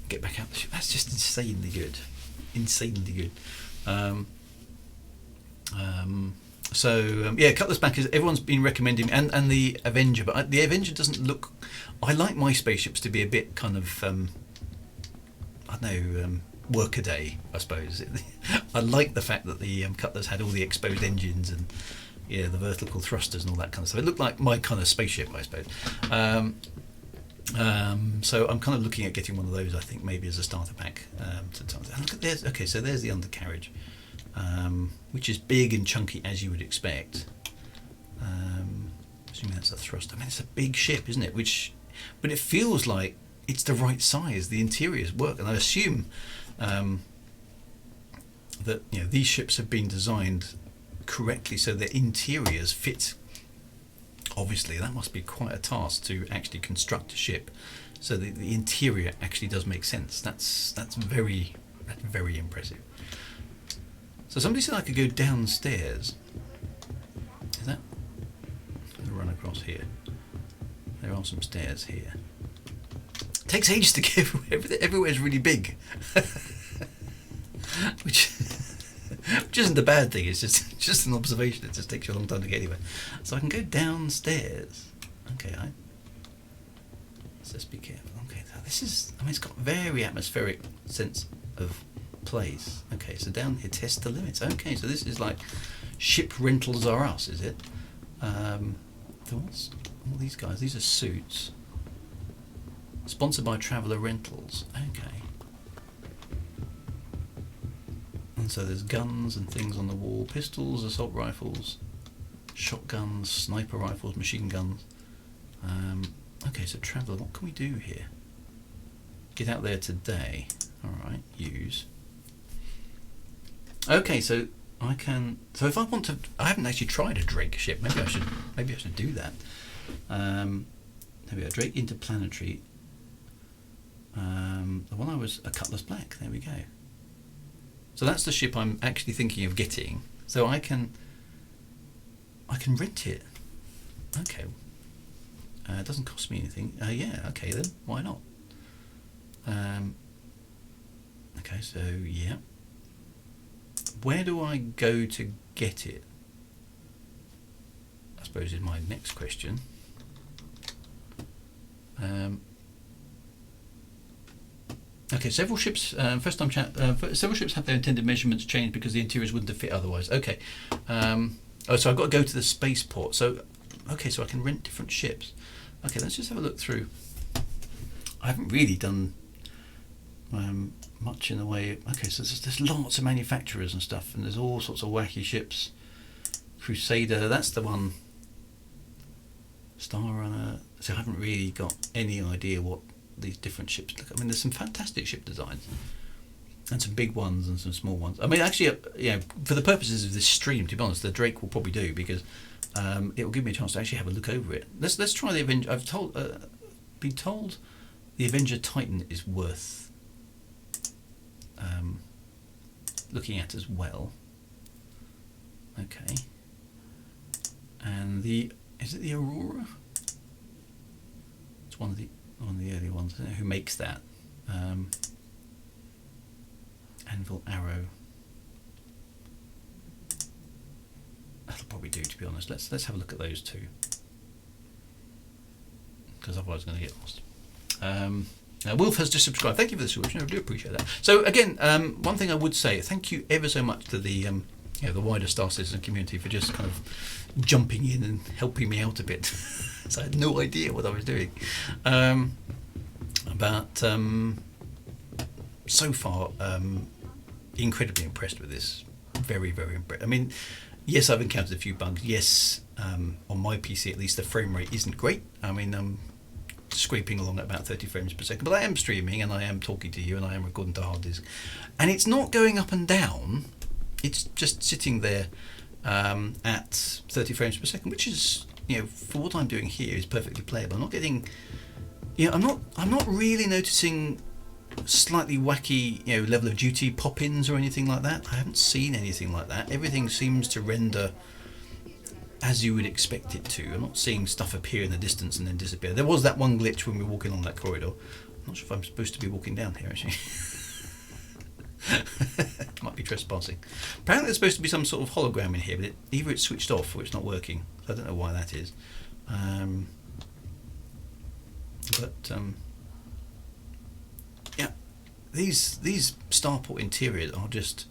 get back out the ship. That's just insanely good. Cutlass Back is everyone's been recommending, and the Avenger, but the Avenger doesn't look. I like my spaceships to be a bit kind of workaday, I suppose. I like the fact that the Cutlass had all the exposed engines and the vertical thrusters and all that kind of stuff. It looked like my kind of spaceship, I suppose. So I'm kind of looking at getting one of those, I think, maybe as a starter pack. So there's the undercarriage, which is big and chunky as you would expect. Assuming that's a thruster. It's a big ship, isn't it? But it feels like it's the right size. The interiors work, and I assume that these ships have been designed correctly so their interiors fit. Obviously, that must be quite a task to actually construct a ship so that the interior actually does make sense. That's very impressive. So somebody said I could go downstairs. Is that? I'm going to run across here. There are some stairs here. It takes ages to get everywhere. Everywhere's really big. which which isn't a bad thing. It's just an observation. It just takes you a long time to get anywhere. So I can go downstairs. Okay, let's just be careful. Okay, so this is. I mean, it's got very atmospheric sense of place. Okay, so down here, test the limits. Okay, so this is like ship rentals are us, is it? So what's all these guys? These are suits. Sponsored by Traveller Rentals. Okay. And so there's guns and things on the wall. Pistols, assault rifles, shotguns, sniper rifles, machine guns. Okay, so Traveller, what can we do here? Get out there today. Alright, use. Okay, so I can. So if I want to, I haven't actually tried a Drake ship. Maybe I should do that. There we go. Drake Interplanetary. The one I was a Cutlass Black. There we go. So that's the ship I'm actually thinking of getting. So I can rent it. Okay. It doesn't cost me anything. Yeah. Okay then. Why not? Okay. So yeah. Where do I go to get it? I suppose is my next question. Okay, several ships. Several ships have their intended measurements changed because the interiors wouldn't have fit otherwise. Okay. Oh, so I've got to go to the spaceport. So, okay, so I can rent different ships. Okay, let's just have a look through. I haven't really done much in the way. Okay, so there's lots of manufacturers and stuff, and there's all sorts of wacky ships. Crusader, that's the one. Star Runner. So I haven't really got any idea what these different ships look. I mean, there's some fantastic ship designs, and some big ones and some small ones. I mean, actually, for the purposes of this stream, to be honest, the Drake will probably do, because it will give me a chance to actually have a look over it. Let's try the Avenger. I've been told the Avenger Titan is worth looking at as well. Okay, and is it the Aurora? It's one of the early ones. I don't know who makes that. Anvil Arrow. That'll probably do, to be honest. Let's have a look at those two, because otherwise I'm going to get lost. Wolf has just subscribed. Thank you for the subscription. I do appreciate that. So again, one thing I would say, thank you ever so much to the the wider Star Citizen community for just kind of jumping in and helping me out a bit. So I had no idea what I was doing. But so far, incredibly impressed with this. Very, very impressed. I mean, yes, I've encountered a few bugs. Yes, on my PC at least, the frame rate isn't great. I mean, I'm scraping along at about 30 frames per second, but I am streaming and I am talking to you and I am recording to hard disk. And it's not going up and down. It's just sitting there at 30 frames per second, which is, for what I'm doing here, is perfectly playable. I'm not getting, I'm not really noticing slightly wacky, level of duty pop-ins or anything like that. I haven't seen anything like that. Everything seems to render as you would expect it to. I'm not seeing stuff appear in the distance and then disappear. There was that one glitch when we were walking along that corridor. I'm not sure if I'm supposed to be walking down here, actually. Might be trespassing. Apparently there's supposed to be some sort of hologram in here, but either it's switched off or it's not working. So I don't know why that is. Yeah, these starport interiors are just,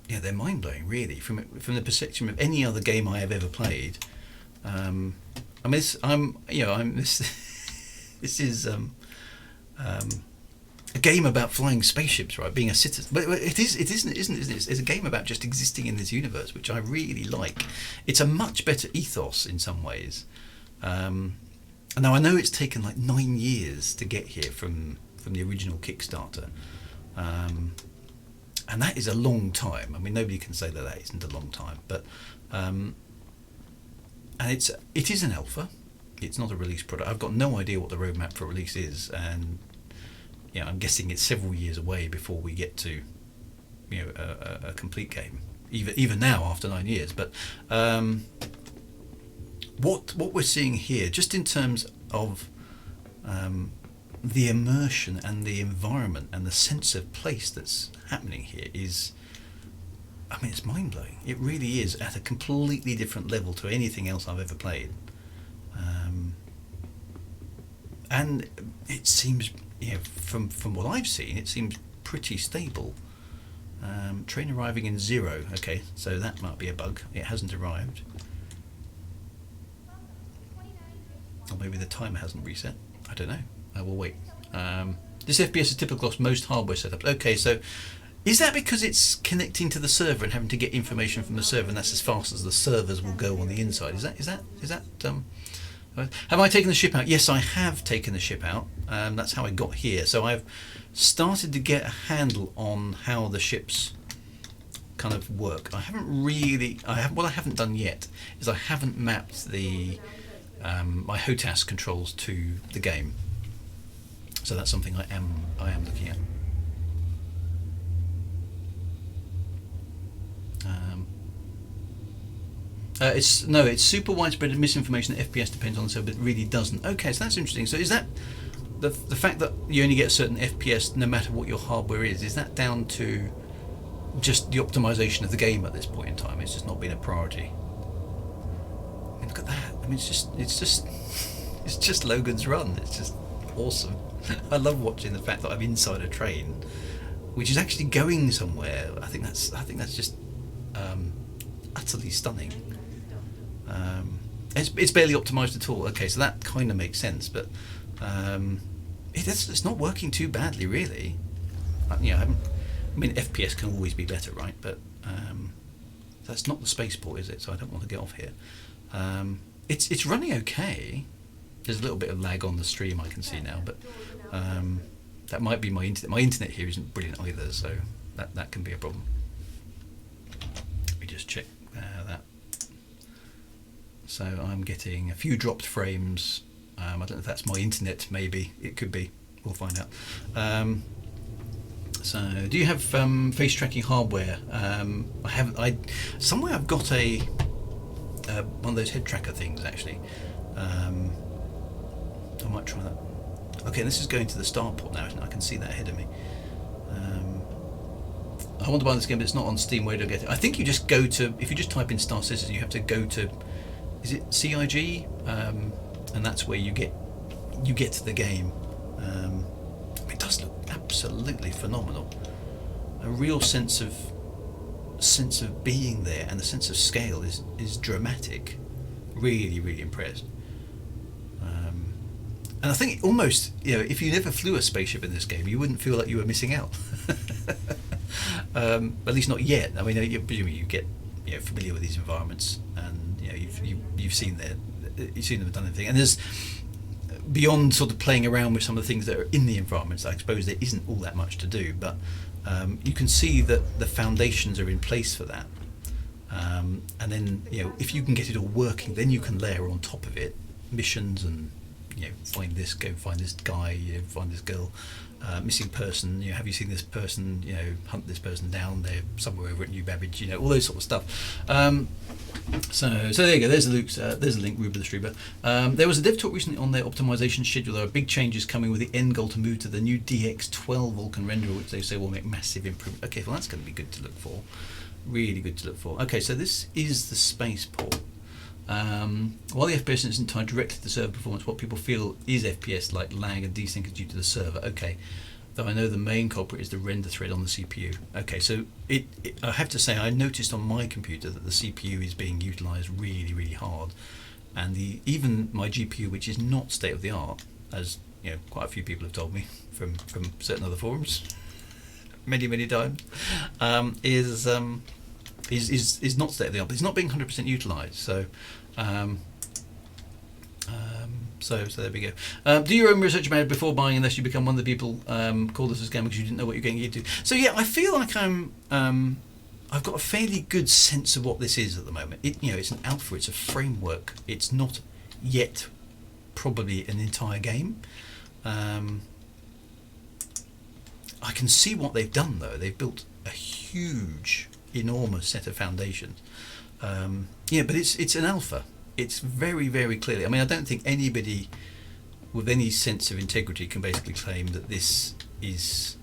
they're mind-blowing, really, from the perception of any other game I have ever played. This is a game about flying spaceships, right? Being a citizen, but it isn't. It's a game about just existing in this universe, which I really like. It's a much better ethos in some ways. Now I know it's taken like 9 years to get here from the original Kickstarter, and that is a long time. I mean, nobody can say that isn't a long time, but and it is an alpha. It's not a release product. I've got no idea what the roadmap for release is, and I'm guessing it's several years away before we get to a complete game. Even now, after 9 years, but what we're seeing here, just in terms of the immersion and the environment and the sense of place that's happening here is, I mean, it's mind-blowing. It really is at a completely different level to anything else I've ever played. And it seems, from what I've seen, it seems pretty stable. Train arriving in 0. Okay, so that might be a bug. It hasn't arrived. Or maybe the timer hasn't reset. I don't know. I will wait. This FPS is typical across most hardware setups. Okay, so is that because it's connecting to the server and having to get information from the server, and that's as fast as the servers will go on the inside? Is that have I taken the ship out? Yes, I have taken the ship out. That's how I got here. So I've started to get a handle on how the ships kind of work. I haven't really. What I haven't done yet is I haven't mapped the my HOTAS controls to the game. So that's something I am looking at. It's super widespread misinformation that FPS depends on the server, but it really doesn't. Okay, so that's interesting. So is that the fact that you only get a certain FPS no matter what your hardware is that down to just the optimization of the game at this point in time? It's just not been a priority. I mean, look at that. I mean, it's just Logan's Run. It's just awesome. I love watching the fact that I'm inside a train, which is actually going somewhere. I think that's just utterly stunning. It's barely optimized at all. Okay, so that kind of makes sense, but it's not working too badly, really. I mean, FPS can always be better, right? But that's not the spaceport, is it? So I don't want to get off here. It's running okay. There's a little bit of lag on the stream I can see now, but that might be my internet. My internet here isn't brilliant either, so that can be a problem. Let me just check that. So I'm getting a few dropped frames. I don't know if that's my internet. Maybe it could be. We'll find out. So, do you have face tracking hardware? I haven't. Somewhere I've got a one of those head tracker things actually. I might try that. Okay, this is going to the starport now, isn't it? I can see that ahead of me. I want to buy this game, but it's not on Steam. Where do I get it? I think you just go to, if you just type in Star Citizen, you have to go to, is it CIG? And that's where you get to the game. It does look absolutely phenomenal. A real sense of being there, and the sense of scale is dramatic. Really, really impressed. And I think almost, if you never flew a spaceship in this game, you wouldn't feel like you were missing out. At least not yet. I mean, presumably you get familiar with these environments, and you've seen them done everything. And there's, beyond sort of playing around with some of the things that are in the environments, I suppose there isn't all that much to do, but you can see that the foundations are in place for that. And then if you can get it all working, then you can layer on top of it missions and find this, go find this guy, find this girl, missing person, have you seen this person, hunt this person down, they're somewhere over at New Babbage, all those sort of stuff. So there you go, there's a link, Ruben the Streamer. There was a dev talk recently on their optimization schedule. There are big changes coming with the end goal to move to the new DX12 Vulkan renderer, which they say will make massive improvement. Okay, well that's going to be good to look for, really good to look for. Okay, so this is the spaceport. While the FPS isn't tied directly to the server performance, what people feel is FPS like lag and desync is due to the server. Okay, though I know the main culprit is the render thread on the CPU. Okay, so I have to say I noticed on my computer that the CPU is being utilised really, really hard, and even my GPU, which is not state of the art, as quite a few people have told me from certain other forums, many times, is not state of the art, but it's not being 100% utilised. So, so there we go. Do your own research about it before buying, unless you become one of the people called this a scam because you didn't know what you're getting into. So yeah, I feel like I've got a fairly good sense of what this is at the moment. It's an alpha, it's a framework. It's not yet probably an entire game. I can see what they've done though. They've built a huge, enormous set of foundations. But it's an alpha. It's very, very clearly. I mean, I don't think anybody with any sense of integrity can basically claim that this is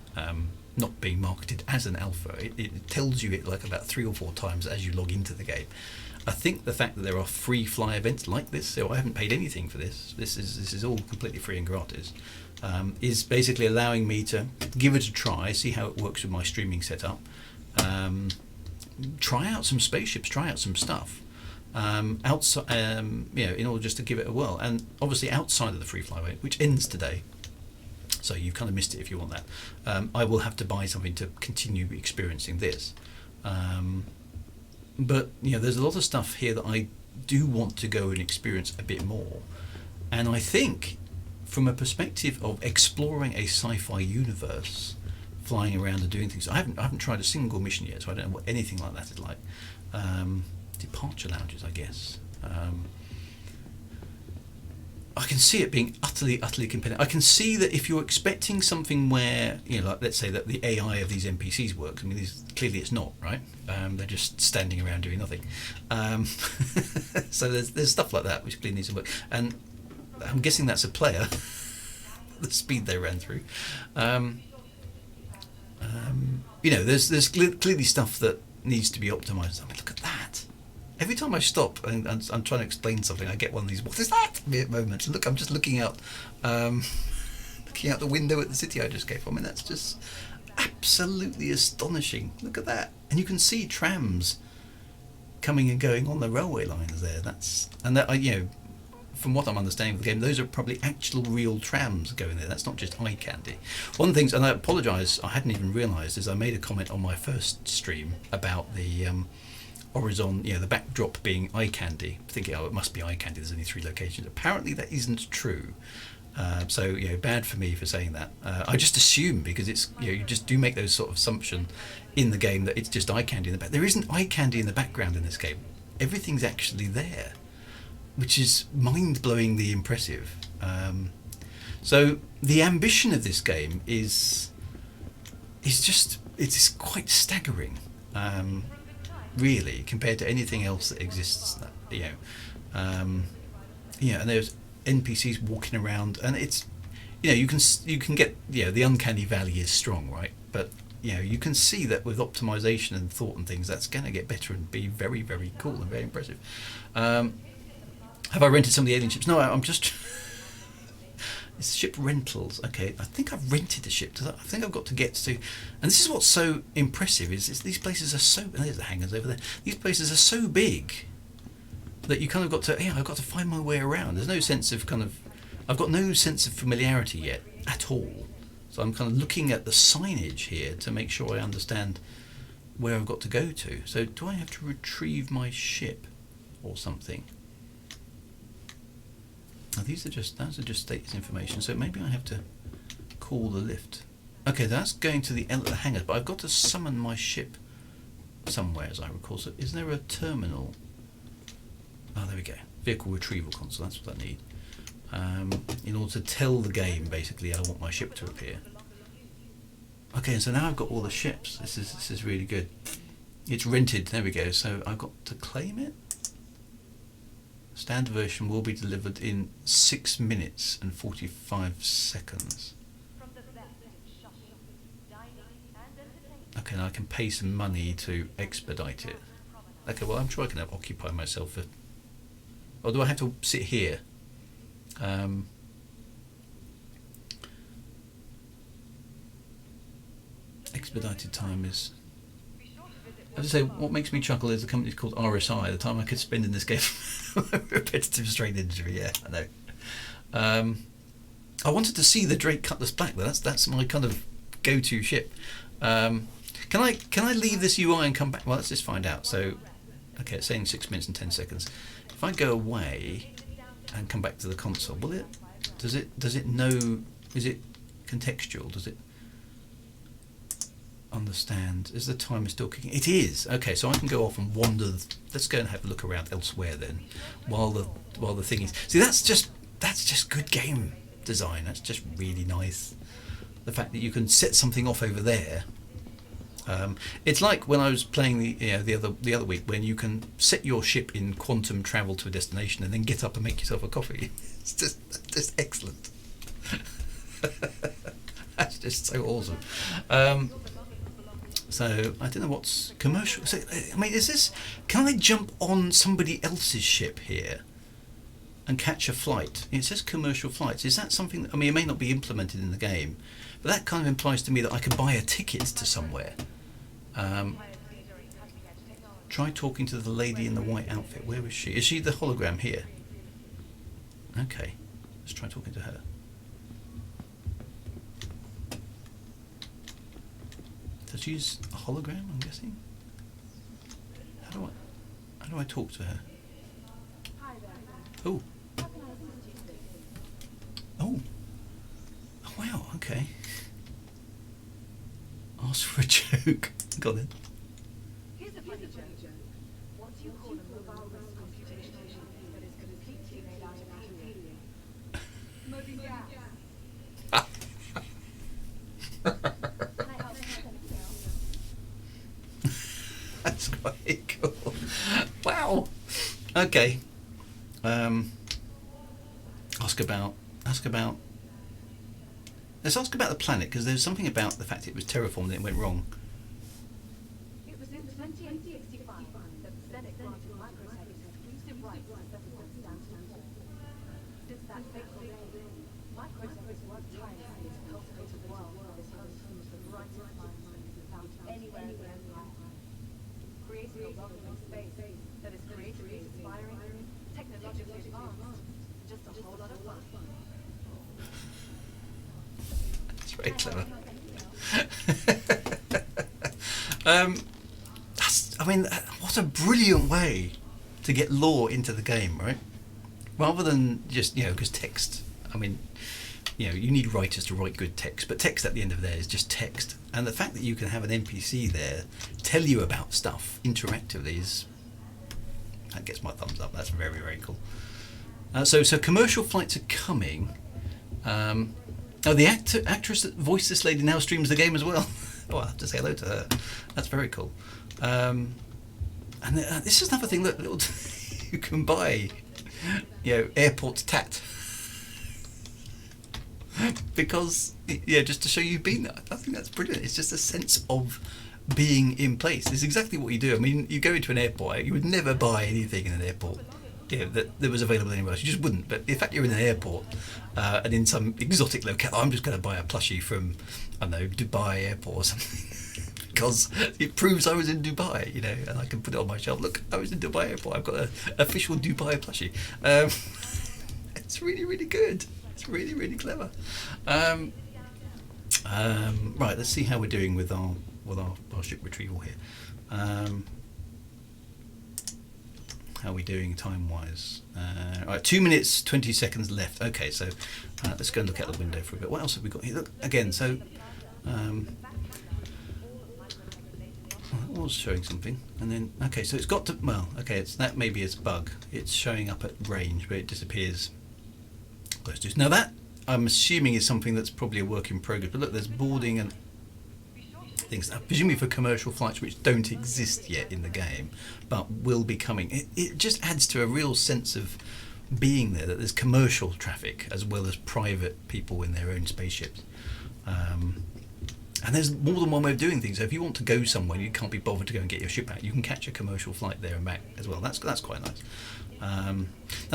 not being marketed as an alpha. It tells you it like about 3 or 4 times as you log into the game. I think the fact that there are free fly events like this, so I haven't paid anything for this. This is all completely free and gratis. Is basically allowing me to give it a try, see how it works with my streaming setup, try out some spaceships, try out some stuff, outside, in order just to give it a whirl. And obviously outside of the free fly event, which ends today, so you've kind of missed it if you want that. I will have to buy something to continue experiencing this. But there's a lot of stuff here that I do want to go and experience a bit more. And I think, from a perspective of exploring a sci-fi universe, flying around and doing things, I haven't tried a single mission yet, so I don't know what anything like that is like. Departure lounges, I guess. I can see it being utterly compelling. I can see that if you're expecting something where, like let's say that the AI of these NPCs works. I mean, clearly it's not, right? They're just standing around doing nothing. So there's stuff like that which clearly needs to work. And I'm guessing that's a player. The speed they ran through. There's clearly stuff that needs to be optimized. I mean, look at that. Every time I stop and I'm trying to explain something, I get one of these "what is that?" moments. Look, I'm just looking out the window at the city I just came from. I mean, that's just absolutely astonishing. Look at that, and you can see trams coming and going on the railway lines there. From what I'm understanding of the game, those are probably actual real trams going there. That's not just eye candy. One of the things, and I apologise, I hadn't even realised, is I made a comment on my first stream about the horizon, the backdrop being eye candy, thinking, it must be eye candy, there's only 3 locations. Apparently that isn't true. So bad for me for saying that. I just assume, because it's you just do make those sort of assumption in the game that it's just eye candy in the back. There isn't eye candy in the background in this game. Everything's actually there, which is mind-blowingly impressive. So the ambition of this game is quite staggering. Really, compared to anything else that exists, and there's NPCs walking around, and it's, you can get, the uncanny valley is strong, right? But you can see that with optimization and thought and things, that's going to get better and be very, very cool and very impressive. Have I rented some of the alien ships? No, I'm just. It's ship rentals. Okay, I think I've rented the ship. I think I've got to get to, and this is what's so impressive is these places are so. And there's the hangars over there. These places are so big that you kind of got to. I've got to find my way around. There's no sense of I've got no sense of familiarity yet at all. So I'm kind of looking at the signage here to make sure I understand where I've got to go to. So do I have to retrieve my ship or something? Now those are just status information, so maybe I have to call the lift. Okay, that's going to the hangars, but I've got to summon my ship somewhere, as I recall. So is there a terminal? Oh, there we go. Vehicle retrieval console, that's what I need. In order to tell the game, basically, I want my ship to appear. Okay, and so now I've got all the ships. This is really good. It's rented, there we go. So I've got to claim it. Standard version will be delivered in 6 minutes and 45 seconds. Okay, now I can pay some money to expedite it. Okay, well I'm sure I can occupy myself for. Or do I have to sit here? Expedited time is. As I say, what makes me chuckle is the company's called RSI. The time I could spend in this game, repetitive strain injury. Yeah, I know. I wanted to see the Drake Cutlass Black. That's my kind of go-to ship. Can I leave this UI and come back? Well, let's just find out. So, okay, it's saying 6 minutes and 10 seconds. If I go away and come back to the console, will it? Does it know? Is it contextual? Does it understand? Is the timer still kicking? It is. Okay, so I can go off and wander. Let's go and have a look around elsewhere then, while the thing is. See, that's just good game design. That's just really nice. The fact that you can set something off over there. It's like when I was playing the other week, when you can set your ship in quantum travel to a destination and then get up and make yourself a coffee. It's just excellent. That's just so awesome. So I don't know what's commercial. So, I mean, is this? Can I jump on somebody else's ship here and catch a flight? It says commercial flights. Is that something? I mean, it may not be implemented in the game, but that kind of implies to me that I can buy a ticket to somewhere. Try talking to the lady in the white outfit. Where is she? Is she the hologram here? Okay, let's try talking to her. Does she use a hologram, I'm guessing? How do I talk to her? Oh. Oh. Oh wow, okay. Ask for a joke. Got it. Here's a funny joke. What do you call a mobile-less computation machine that is completely made out of helium? Moving gas. That's quite cool. Wow. Okay. Ask about. Let's ask about the planet, because there's something about the fact it was terraformed and it went wrong. It was in 2065 that the Senate granted Microtech exclusive rights to settle on Stanton. Since that fateful day, Microtech has worked tirelessly to cultivate a world where this host is the brightest minds found anywhere in the empire, creating a world in space that is creatively inspiring, technologically advanced, just a whole lot of fun. It's very clever. I mean, what a brilliant way to get lore into the game, right? Rather than just, because text, I mean, you need writers to write good text, but text at the end of the day is just text. And the fact that you can have an NPC there tell you about stuff interactively that gets my thumbs up. That's very, very cool. So commercial flights are coming. The actress that voiced this lady now streams the game as well. Oh, I'll have to say hello to her. That's very cool. And this is another thing that you can buy, airport tat. Because, just to show you've been there. I think that's brilliant. It's just a sense of being in place. It's exactly what you do. I mean, you go into an airport, you would never buy anything in an airport that was available anywhere else. You just wouldn't. But the fact you're in an airport and in some exotic locale, I'm just going to buy a plushie from, I don't know, Dubai airport or something. Because it proves I was in Dubai, and I can put it on my shelf. Look, I was in Dubai airport. I've got an official Dubai plushie. It's really, really good. It's really, really clever. Right, let's see how we're doing with our ship retrieval here. How are we doing time-wise? Right, 2 minutes, 20 seconds left. Okay, so let's go and look out the window for a bit. What else have we got here? Look, again, so... it was showing something, and then... Okay, so it's got to... Well, okay, that maybe it's a bug. It's showing up at range, but it disappears. Now that, I'm assuming, is something that's probably a work in progress. But look, there's boarding and things, presumably for commercial flights which don't exist yet in the game, but will be coming. It just adds to a real sense of being there, that there's commercial traffic as well as private people in their own spaceships. And there's more than one way of doing things. So if you want to go somewhere and you can't be bothered to go and get your ship out, you can catch a commercial flight there and back as well. That's quite nice. Now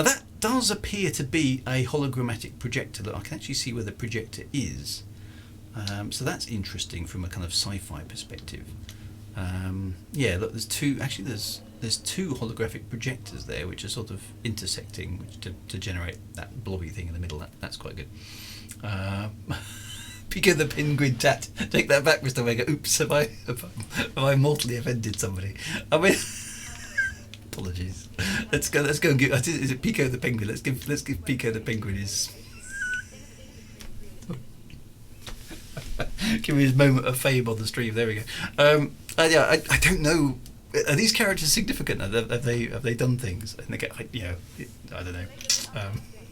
that does appear to be a hologrammatic projector. Look, I can actually see where the projector is. So that's interesting from a kind of sci-fi perspective. Look, there's two holographic projectors there which are sort of intersecting to generate that blobby thing in the middle. That's quite good. Pico the penguin tat. Take that back, Mr. Vega. Oops, have I mortally offended somebody? I mean, apologies. Let's go and give. Is it Pico the penguin? Let's give Pico the penguin his. Give me his moment of fame on the stream. There we go. I don't know. Are these characters significant? Have they done things? And they get, I don't know.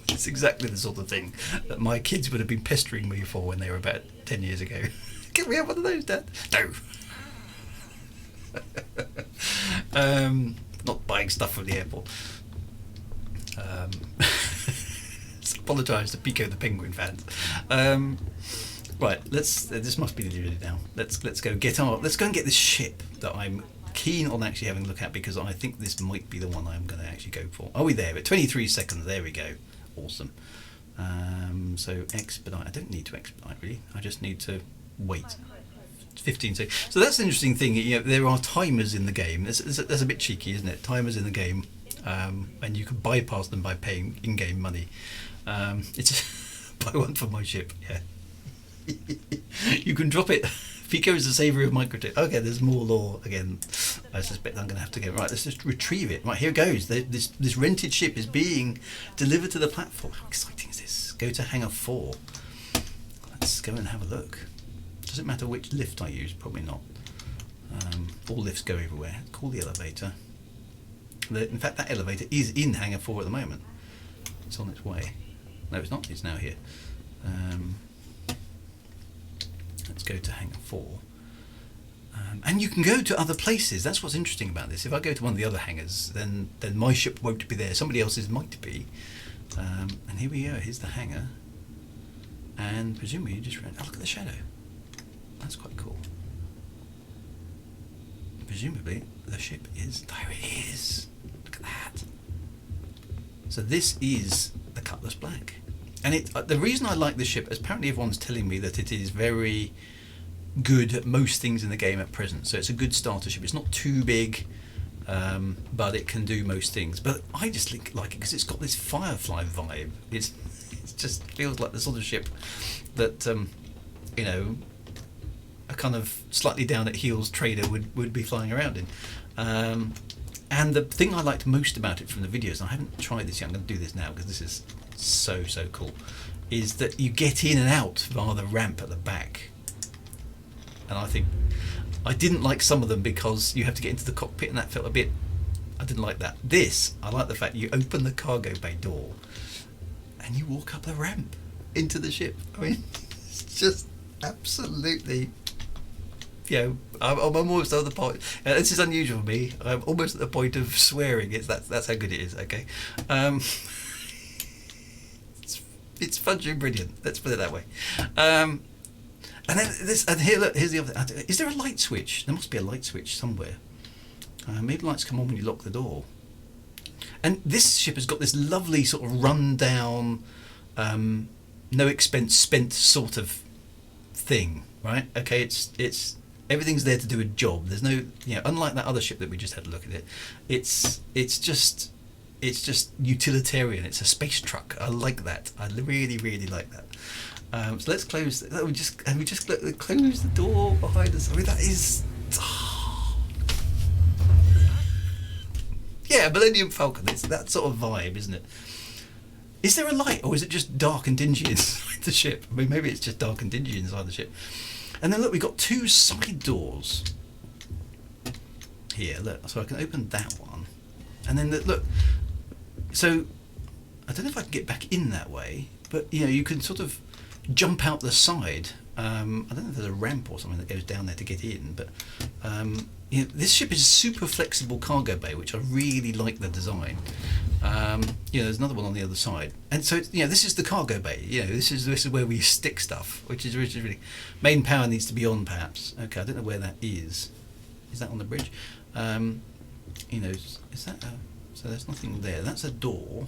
It's exactly the sort of thing that my kids would have been pestering me for when they were about 10 years ago. Can we have one of those, Dad? No. Not buying stuff from the airport. apologise to Pico the Penguin fans. Right, this must be nearly now. Let's go and get this ship that I'm keen on actually having a look at, because I think this might be the one I'm going to actually go for. Are we there? At 23 seconds. There we go. Awesome. So expedite. I don't need to expedite really. I just need to wait. 15 seconds. So that's an interesting thing. You know, there are timers in the game. That's a bit cheeky, isn't it? Timers in the game, and you can bypass them by paying in-game money. It's buy one for my ship. Yeah. You can drop it. Pico is the saviour of Microtech. Okay, there's more lore again. I suspect I'm going to have to go. Right, let's just retrieve it. Right, here it goes. This rented ship is being delivered to the platform. How exciting is this? Go to Hangar 4. Let's go and have a look. Does it matter which lift I use? Probably not. All lifts go everywhere. Call the elevator. In fact, that elevator is in Hangar 4 at the moment. It's on its way. No, it's not. It's now here. Let's go to Hangar 4. And you can go to other places. That's what's interesting about this. If I go to one of the other hangars, then my ship won't be there. Somebody else's might be. And here we go. Here's the hangar. And presumably you just ran. Oh, look at the shadow. That's quite cool. Presumably the ship is. There it is. Look at that. So this is the Cutlass Black. And the reason I like this ship is apparently everyone's telling me that it is very good at most things in the game at present. So it's a good starter ship. It's not too big, but it can do most things. But I just like it because it's got this Firefly vibe. It just feels like the sort of ship that you know, a kind of slightly down at heels trader would be flying around in. And the thing I liked most about it from the videos, and I haven't tried this yet, I'm going to do this now because this is so cool, is that you get in and out via the ramp at the back. And I think I didn't like some of them because you have to get into the cockpit, and that felt a bit, I didn't like that. This, I like the fact you open the cargo bay door and you walk up the ramp into the ship. I mean, it's just absolutely, you know, I'm almost at the point. This is unusual for me. I'm almost at the point of swearing. That's how good it is. Okay, it's fudging brilliant. Let's put it that way. And then this, and here, look, here's the other. Is there a light switch? There must be a light switch somewhere. Maybe the lights come on when you lock the door. And this ship has got this lovely sort of run-down, no expense spent sort of thing, right? Okay, it's everything's there to do a job. There's no, you know, unlike that other ship that we just had a look at it. It's just utilitarian. It's a space truck. I like that. I really like that. So let's close. We just close the door behind us. I mean, that is. Yeah, Millennium Falcon. It's that sort of vibe, isn't it? Is there a light, or is it just dark and dingy inside the ship? I mean, maybe it's just dark and dingy inside the ship. And then look, we've got two side doors here. Look, so I can open that one, and then look. So I don't know if I can get back in that way, but you know, you can sort of jump out the side. I don't know if there's a ramp or something that goes down there to get in, but you know, this ship is a super flexible cargo bay, which I really like the design. You know, there's another one on the other side, and so you know, this is the cargo bay. You know, this is where we stick stuff, which is really. Main power needs to be on, perhaps. Okay, I don't know where that is. Is that on the bridge? You know, is that? So there's nothing there. That's a door,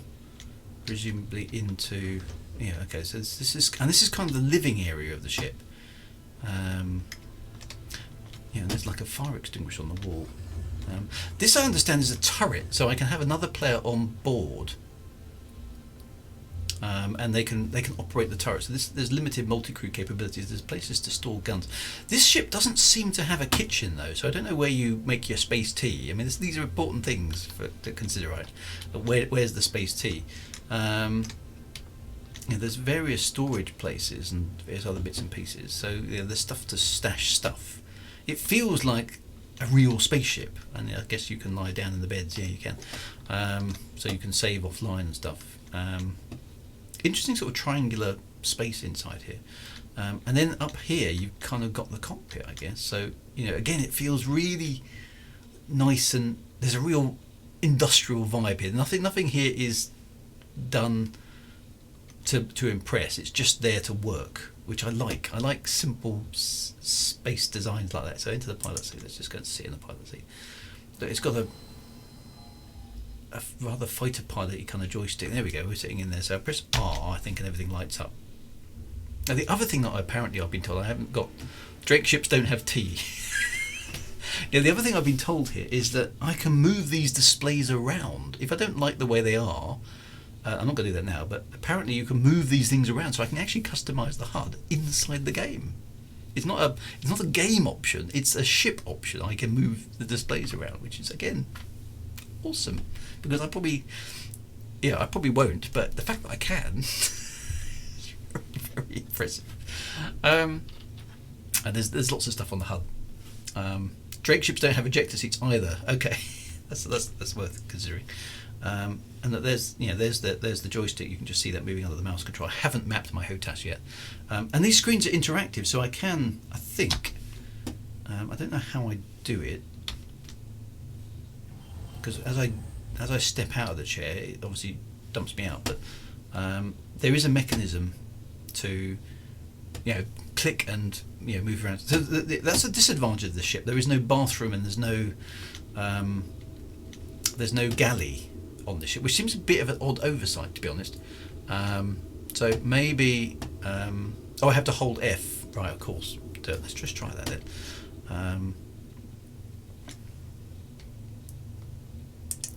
presumably into. Yeah. Okay. So this is kind of the living area of the ship. You know, there's like a fire extinguisher on the wall. This I understand is a turret, so I can have another player on board, and they can operate the turret. So there's limited multi-crew capabilities. There's places to store guns. This ship doesn't seem to have a kitchen though, so I don't know where you make your space tea. I mean, these are important things to consider, right? Where's the space tea? You know, there's various storage places and various other bits and pieces. So you know, there's stuff to stash stuff. It feels like a real spaceship, and I guess you can lie down in the beds. Yeah, you can. So you can save offline and stuff. Interesting sort of triangular space inside here. And then up here you've kind of got the cockpit, I guess. So you know, again, it feels really nice, and there's a real industrial vibe here. Nothing here is done to impress. It's just there to work, which I like. I like simple space designs like that. So into the pilot seat. Let's just go and sit in the pilot seat. It's got a rather fighter pilot-y kind of joystick. There we go. We're sitting in there. So I press R, I think, and everything lights up. Now the other thing that I've been told, I haven't got. Drake ships don't have tea. Yeah, the other thing I've been told here is that I can move these displays around. If I don't like the way they are, I'm not going to do that now, but apparently you can move these things around, so I can actually customize the HUD inside the game. It's not a game option, it's a ship option. I can move the displays around, which is, again, awesome. Because I probably won't, but the fact that I can is very, very impressive. And there's lots of stuff on the HUD. Drake ships don't have ejector seats either. Okay, that's worth considering. And that there's the joystick. You can just see that moving under the mouse control. I haven't mapped my HOTAS yet. And these screens are interactive, so I think. I don't know how I do it, because as I step out of the chair, it obviously dumps me out. But there is a mechanism to, click and move around. So that's a disadvantage of the ship. There is no bathroom and there's no galley on the ship, which seems a bit of an odd oversight, to be honest. So maybe I have to hold F, right? Of course. Let's just try that then.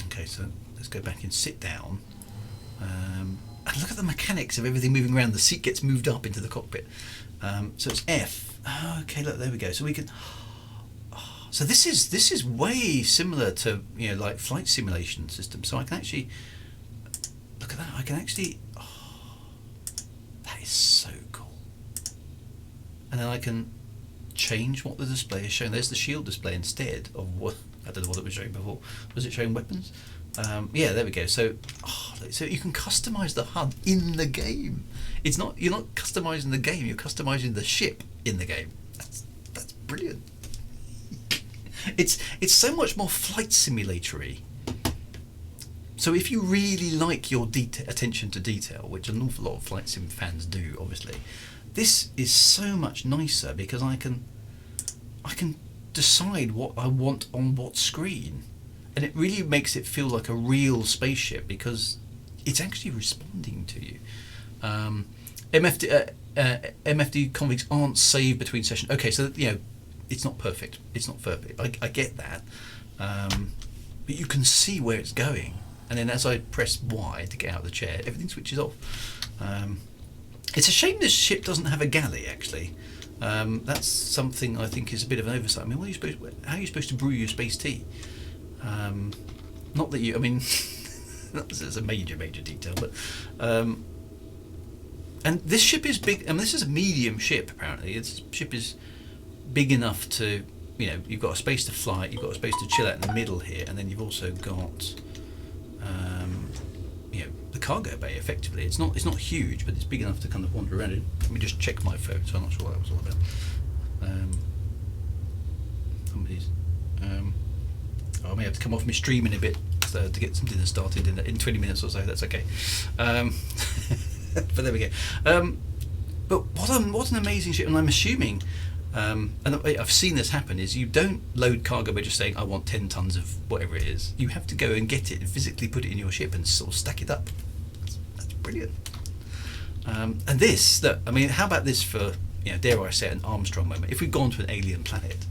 Okay, so let's go back and sit down. And look at the mechanics of everything moving around. The seat gets moved up into the cockpit. So it's F. Oh, okay, look, there we go. So we can. Oh, so this is way similar to like flight simulation system. So I can actually look at that. I can actually. Oh, that is so cool. And then I can change what the display is showing. There's the shield display instead of what I don't know what it was showing before. Was it showing weapons? Yeah, there we go. So you can customize the HUD in the game. You're not customizing the game. You're customizing the ship in the game. That's brilliant. It's so much more flight simulatory. So if you really like your attention to detail, which an awful lot of flight sim fans do, obviously, this is so much nicer because I can decide what I want on what screen. And it really makes it feel like a real spaceship because it's actually responding to you. MFD configs aren't saved between sessions. Okay, so it's not perfect. It's not perfect. I get that, but you can see where it's going. And then as I press Y to get out of the chair, everything switches off. It's a shame this ship doesn't have a galley. Actually, that's something I think is a bit of an oversight. I mean, how are you supposed to brew your space tea? Not that you. I mean, that's a major detail, but. And this ship is big, and this is a medium ship apparently. This ship is big enough to, you've got a space to fly, you've got a space to chill out in the middle here, and then you've also got, the cargo bay. Effectively, it's not huge, but it's big enough to kind of wander around. Let me just check my phone, so I'm not sure what that was all about. I may have to come off my stream in a bit to get some dinner started in 20 minutes or so. That's okay. But there we go. But what an amazing ship! And I'm assuming, and I've seen this happen, is you don't load cargo by just saying I want 10 tons of whatever it is. You have to go and get it and physically put it in your ship and sort of stack it up. That's brilliant. And this, how about this for dare I say an Armstrong moment? If we'd gone to an alien planet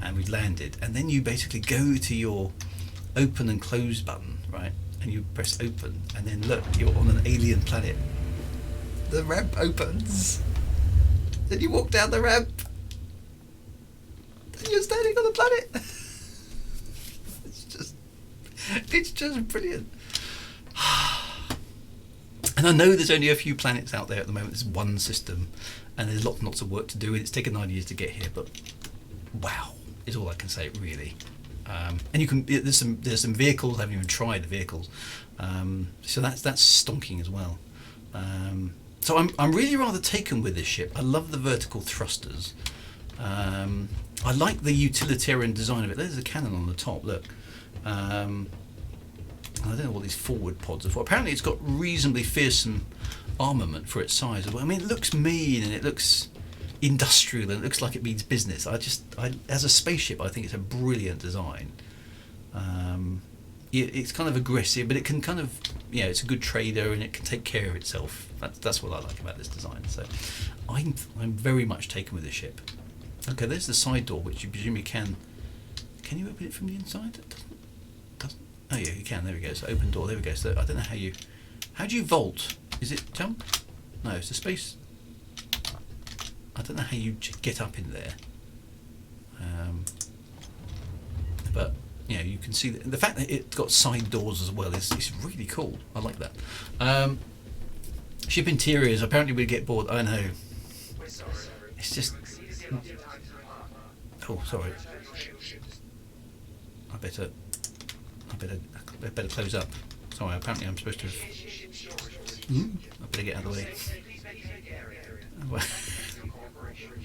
and we'd landed, and then you basically go to your open and close button, right? And you press open, and then look, you're on an alien planet. The ramp opens. Then you walk down the ramp. And you're standing on the planet. It's just brilliant. And I know there's only a few planets out there at the moment. There's one system, and there's lots and lots of work to do. It's taken 9 years to get here, but wow, is all I can say really. And you can. There's some vehicles. I haven't even tried the vehicles, so that's stonking as well. So I'm really rather taken with this ship. I love the vertical thrusters. I like the utilitarian design of it. There's a cannon on the top. Look, I don't know what these forward pods are for. Apparently it's got reasonably fearsome armament for its size. I mean, it looks mean and it looks industrial and it looks like it means business. As a spaceship, I think it's a brilliant design. It's kind of aggressive, but it can kind of, it's a good trader and it can take care of itself. That's what I like about this design. So I'm very much taken with this ship. Okay, there's the side door, which you presumably can you open it from the inside? It doesn't. Oh yeah, you can. There we go. So open door. There we go. So I don't know how do you vault? Is it jump? No, it's a space. I don't know how you get up in there. But you can see the fact that it's got side doors as well is really cool. I like that. Ship interiors. Apparently we get bored. I know. It's just. Oh, sorry. I better close up. Sorry. Apparently I'm supposed to. I better get out of the way.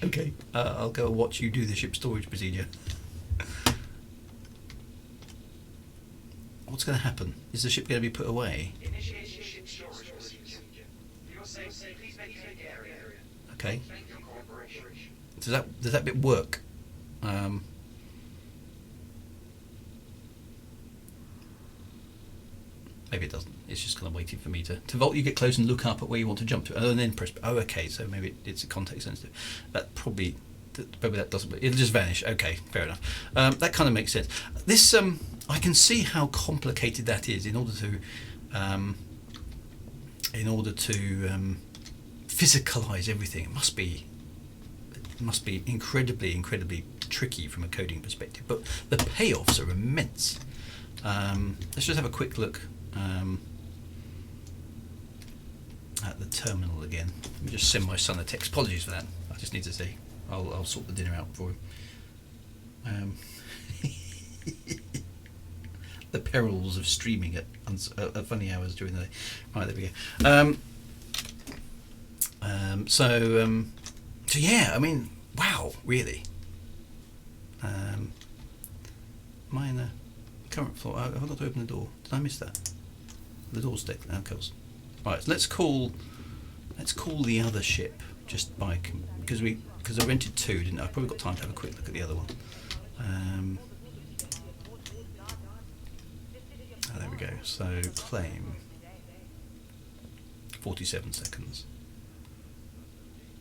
Okay. I'll go watch you do the ship storage procedure. What's going to happen? Is the ship going to be put away? Okay. Does that bit work? Maybe it doesn't. It's just kind of waiting for me to vault. You get close and look up at where you want to jump to, and then press. Oh, okay. So maybe it's a context sensitive. That probably that doesn't. It'll just vanish. Okay, fair enough. That kind of makes sense. This I can see how complicated that is in order to physicalize everything. It must be incredibly tricky from a coding perspective, but the payoffs are immense. Let's just have a quick look at the terminal again. Let me just send my son a text. Apologies for that. I just need to see. I'll sort the dinner out for him. The perils of streaming at funny hours during the day. Right, there we go. So yeah, I mean, wow, really. Am I in the current floor? Have I got to open the door? Did I miss that? The door's dead. Of course. Right, so let's call the other ship just by because I rented two, didn't I? I've probably got time to have a quick look at the other one. There we go. So claim 47 seconds.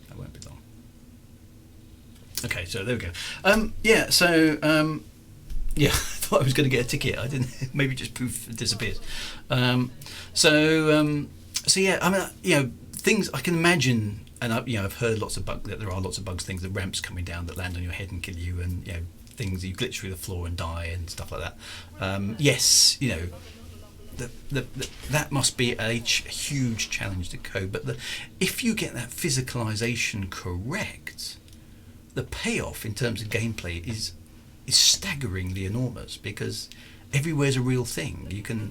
That won't be long. Okay, so there we go. Yeah, so yeah, I thought I was going to get a ticket. I didn't. Maybe just poof, it disappears. So yeah, I mean, things I can imagine, and I've heard lots of bugs. That there are lots of bugs, things, the ramps coming down that land on your head and kill you, and things you glitch through the floor and die and stuff like that. Yes, that must be a huge challenge to code. But if you get that physicalization correct, the payoff in terms of gameplay is staggeringly enormous, because everywhere's a real thing.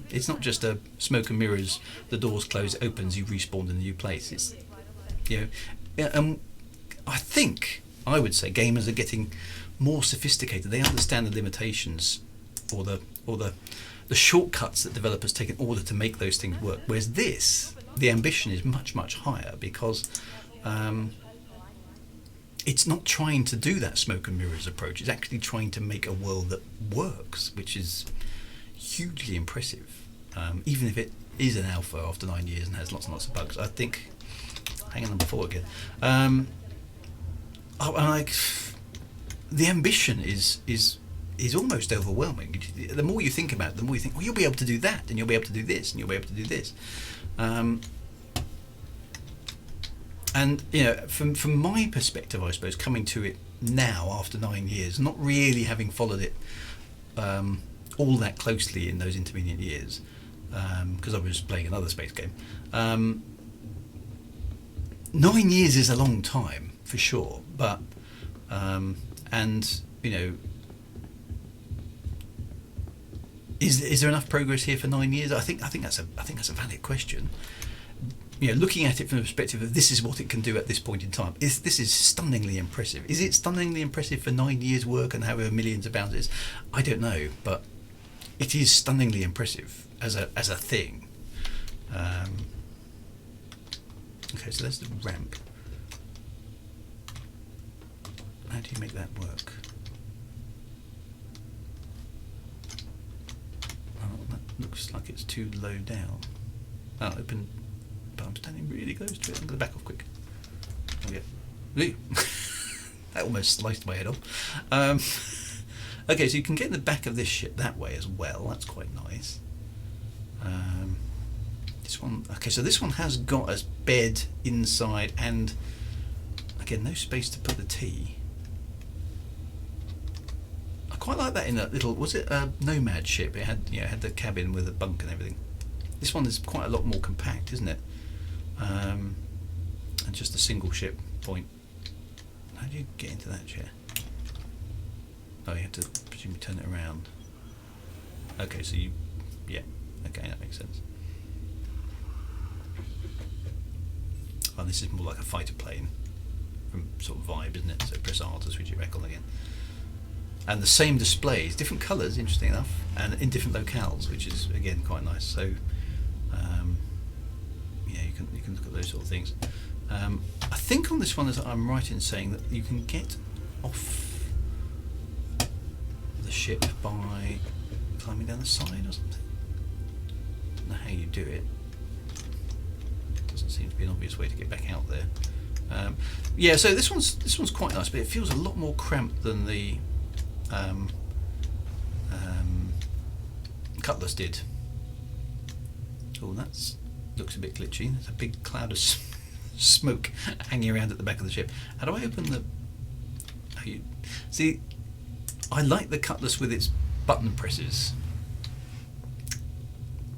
It's not just a smoke and mirrors, the doors close, it opens, you've respawned in a new place. It's I would say gamers are getting more sophisticated. They understand the limitations or the shortcuts that developers take in order to make those things work. Whereas the ambition is much higher, because it's not trying to do that smoke and mirrors approach. It's actually trying to make a world that works, which is hugely impressive. Even if it is an alpha after 9 years and has lots and lots of bugs. I think, hang on, number 4 again. The ambition is almost overwhelming. The more you think about it, the more you think, well, you'll be able to do that, and you'll be able to do this, and you'll be able to do this. And from my perspective, I suppose, coming to it now after 9 years, not really having followed it all that closely in those intermediate years, because I was playing another space game. 9 years is a long time for sure, but is there enough progress here for 9 years? I think that's a valid question. Looking at it from the perspective of this is what it can do at this point in time, this is stunningly impressive. Is it stunningly impressive for 9 years' work and however millions of pounds it is? I don't know, but it is stunningly impressive. as a thing. Okay, so there's the ramp. How do you make that work? Oh, that looks like it's too low down. Oh, open, but I'm standing really close to it. I'm going to back off quick. Okay. That almost sliced my head off. Okay, so you can get in the back of this ship that way as well. That's quite nice. This one, okay, so this one has got a bed inside, and again, no space to put the tea. I quite like that in a little, was it a Nomad ship? It had, you know, had the cabin with a bunk and everything. This one is quite a lot more compact, isn't it? And just a single ship point. How do you get into that chair? Oh, you have to presumably turn it around. Okay, so you, yeah, okay, that makes sense. Oh, this is more like a fighter plane from sort of vibe, isn't it? So press R to switch it back on again. And the same displays, different colours, interesting enough, and in different locales, which is again quite nice. So, yeah, you can look at those sort of things. I think on this one, as I'm right in saying that you can get off the ship by climbing down the side or something. I don't know how you do it. Doesn't seem to be an obvious way to get back out there. Yeah, so this one's quite nice, but it feels a lot more cramped than the Cutlass did. Oh, that looks a bit glitchy. There's a big cloud of smoke hanging around at the back of the ship. How do I open the... See, I like the Cutlass with its button presses.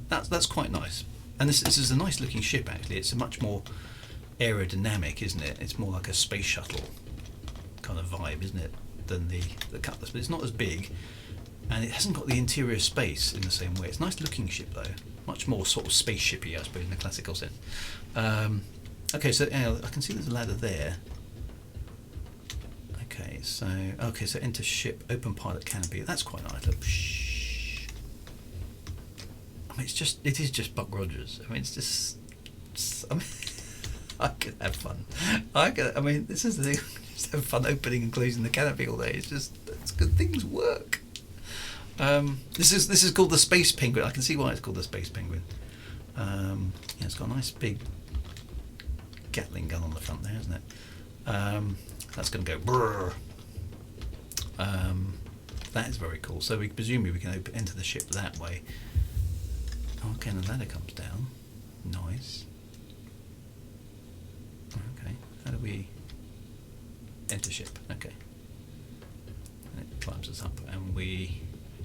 That's quite nice. And this is a nice looking ship, actually. It's a much more aerodynamic, isn't it? It's more like a space shuttle kind of vibe, isn't it, than the Cutlass. But it's not as big, and it hasn't got the interior space in the same way. It's a nice looking ship, though. Much more sort of spaceshipy, I suppose, in the classical sense. Okay, so I can see there's a ladder there. Okay, so enter ship, open pilot canopy. That's quite nice. Look, shh. I mean, it is just Buck Rogers. I mean, it's just. I mean, I could have fun. I mean, this is the thing. Just have fun opening and closing the canopy all day. It's good. Things work. This is called the Space Penguin. I can see why it's called the Space Penguin. Yeah, it's got a nice big Gatling gun on the front there, isn't it? That's going to go brrr. That is very cool. So presumably we can enter the ship that way. Oh, okay, and the ladder comes down. Nice. Okay, how do we enter ship? Okay. And it climbs us up, and we...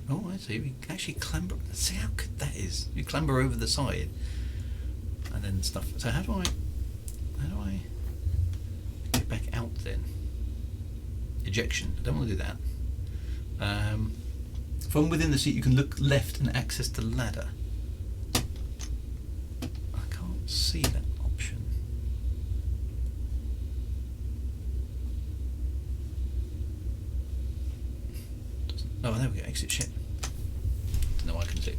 Oh, I see. We actually clamber... See how good that is. You clamber over the side, and then stuff... So how do I get back out then? Ejection. I don't want to do that. From within the seat, you can look left and access the ladder. I can't see that option. Oh, there we go. Exit ship. Don't know why I can see.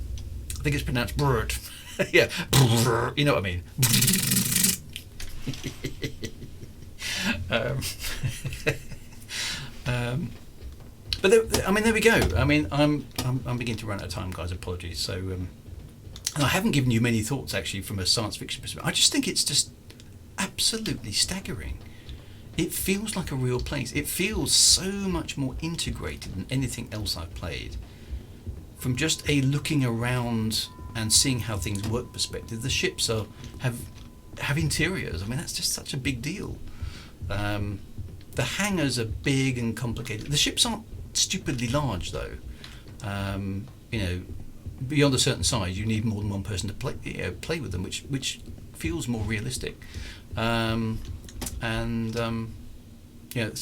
I think it's pronounced brrrt. Yeah, brrrt. You know what I mean. But there we go. I mean, I'm beginning to run out of time, guys. Apologies. So, and I haven't given you many thoughts actually from a science fiction perspective. I just think it's just absolutely staggering. It feels like a real place. It feels so much more integrated than anything else I've played. From just a looking around and seeing how things work perspective, the ships have interiors. I mean, that's just such a big deal. The hangars are big and complicated. The ships aren't stupidly large, though. You know, beyond a certain size, you need more than one person to play with them, which feels more realistic. So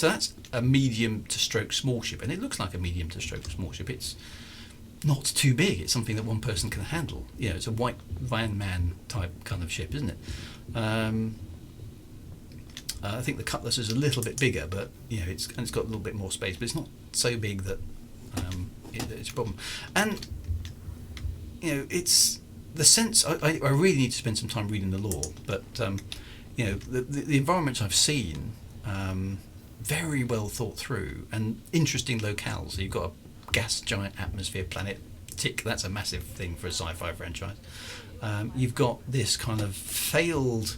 that's a medium to stroke small ship, and it looks like a medium to stroke small ship. It's not too big. It's something that one person can handle. You know, it's a white van man type kind of ship, isn't it? I think the Cutlass is a little bit bigger, but you know, it's got a little bit more space, but it's not so big that it's a problem. And you know, it's the sense I really need to spend some time reading the lore, but the environments I've seen, very well thought through and interesting locales. So you've got a gas giant atmosphere planet. Tick, that's a massive thing for a sci-fi franchise. You've got this kind of failed,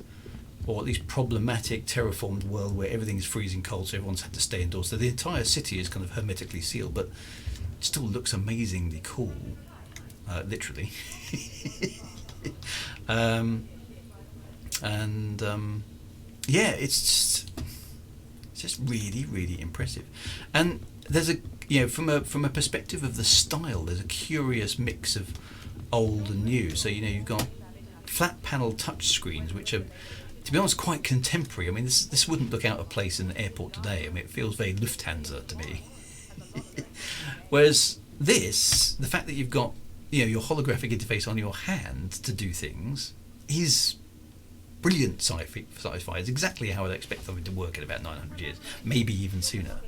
or at least problematic, terraformed world where everything's freezing cold, so everyone's had to stay indoors. So the entire city is kind of hermetically sealed, but it still looks amazingly cool, literally. It's just really, really impressive. And there's from a perspective of the style, there's a curious mix of old and new. So you've got flat panel touch screens, which are, to be honest, quite contemporary. I mean, this wouldn't look out of place in an airport today. I mean, it feels very Lufthansa to me. Whereas the fact that you've got your holographic interface on your hand to do things is brilliant sci-fi. It's exactly how I'd expect something to work in about 900 years, maybe even sooner.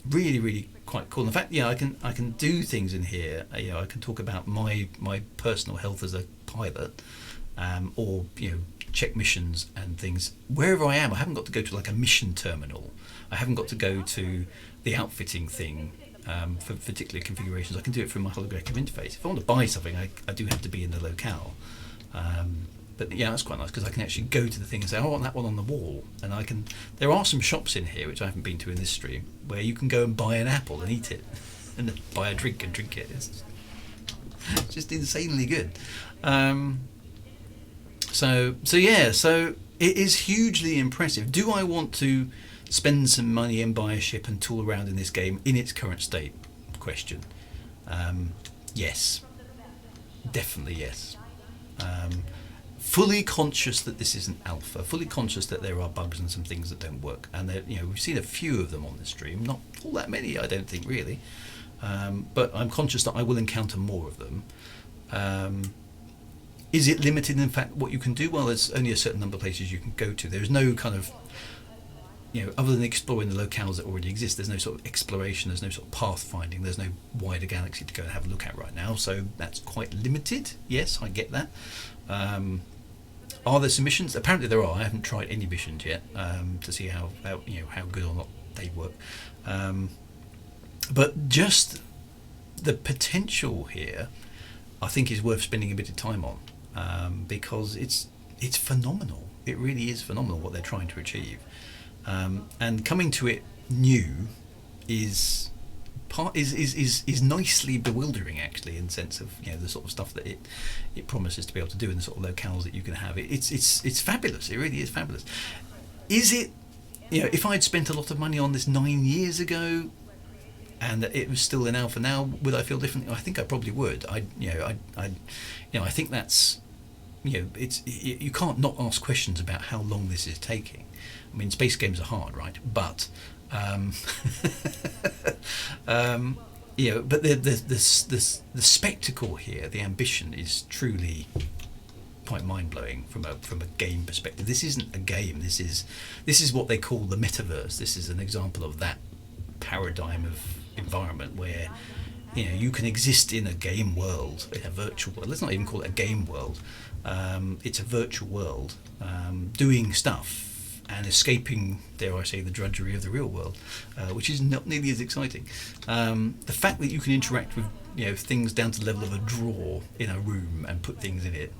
Really, really quite cool. In fact, I can do things in here. I can talk about my personal health as a pilot, or check missions and things wherever I am. I haven't got to go to like a mission terminal. I haven't got to go to the outfitting thing for particular configurations. I can do it through my holographic interface. If I want to buy something, I do have to be in the locale. But that's quite nice because I can actually go to the thing and say, I want that one on the wall, and I can. There are some shops in here which I haven't been to in this stream where you can go and buy an apple and eat it, and buy a drink and drink it. It's just insanely good. So it is hugely impressive. Do I want to spend some money and buy a ship and tool around in this game in its current state? Question. Yes, definitely yes. Fully conscious that this isn't alpha, fully conscious that there are bugs and some things that don't work, and we've seen a few of them on this stream, not all that many, I don't think really, but I'm conscious that I will encounter more of them. Is it limited in fact what you can do? Well, there's only a certain number of places you can go to. There's no kind of, other than exploring the locales that already exist, there's no sort of exploration, there's no sort of pathfinding, there's no wider galaxy to go and have a look at right now, so that's quite limited. Yes, I get that. Are there some missions? Apparently there are. I haven't tried any missions yet to see how good or not they work. But just the potential here, I think, is worth spending a bit of time on, because it's phenomenal. It really is phenomenal what they're trying to achieve, and coming to it new is nicely bewildering, actually, in the sense of the sort of stuff that it promises to be able to do, and the sort of locales that you can have. It's fabulous. It really is fabulous. Is it? If I'd spent a lot of money on this 9 years ago, and it was still in alpha now, would I feel differently? I think I probably would. I think that's you can't not ask questions about how long this is taking. I mean, space games are hard, right? But but the spectacle here, the ambition, is truly quite mind-blowing from a game perspective. This isn't a game. This is what they call the metaverse. This is an example of that paradigm of environment where you can exist in a game world, in a virtual world. Let's not even call it a game world. It's a virtual world, doing stuff and escaping, dare I say, the drudgery of the real world, which is not nearly as exciting. The fact that you can interact with things down to the level of a drawer in a room and put things in it,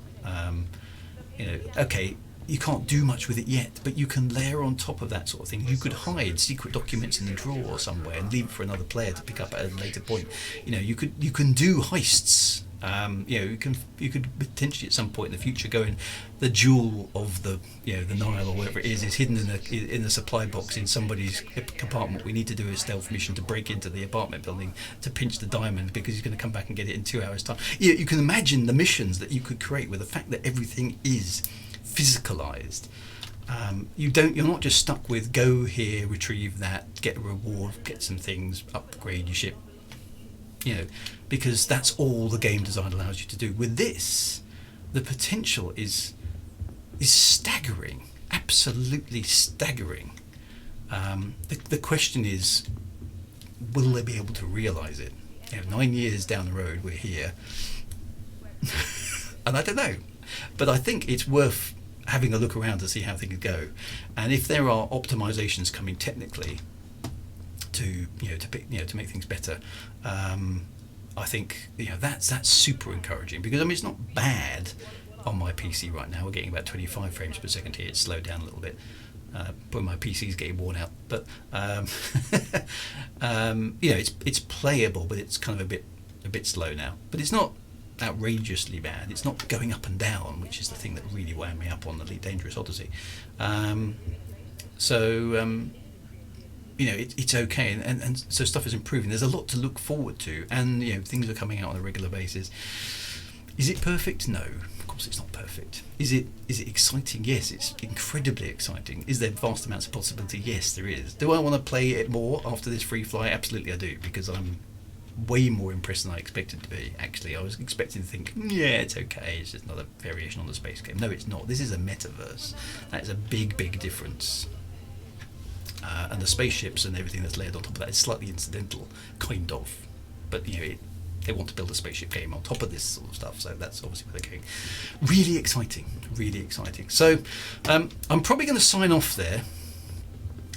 okay, you can't do much with it yet, but you can layer on top of that sort of thing. You could hide secret documents in the drawer somewhere and leave it for another player to pick up at a later point. You can do heists. You could potentially at some point in the future go in. The jewel of the the Nile or whatever it is hidden in a supply box in somebody's compartment. We need to do a stealth mission to break into the apartment building to pinch the diamond because he's going to come back and get it in 2 hours time. You can imagine the missions that you could create with the fact that everything is physicalized. You're not just stuck with go here, retrieve that, get a reward, get some things, upgrade your ship, because that's all the game design allows you to do. With this, the potential is staggering, absolutely staggering. The question is, will they be able to realize it? 9 years down the road, we're here. And I don't know, but I think it's worth having a look around to see how things go, and if there are optimizations coming technically to to make things better. I think that's super encouraging, because I mean it's not bad on my PC right now. We're getting about 25 frames per second here. It's slowed down a little bit, but my PC's getting worn out. But it's playable, but it's kind of a bit slow now. But it's not outrageously bad. It's not going up and down, which is the thing that really wound me up on Elite Dangerous Odyssey. It's okay, and so stuff is improving. There's a lot to look forward to, and things are coming out on a regular basis. Is it perfect? No, of course it's not perfect. Is it exciting? Yes, it's incredibly exciting. Is there vast amounts of possibility? Yes, there is. Do I want to play it more after this free fly? Absolutely I do, because I'm way more impressed than I expected to be. Actually, I was expecting to think, yeah, it's okay, it's just another variation on the space game. No, it's not. This is a metaverse. That is a big difference. And the spaceships and everything that's layered on top of that is slightly incidental, kind of. But they want to build a spaceship game on top of this sort of stuff, so that's obviously where they're going. Really exciting, really exciting. So I'm probably going to sign off there.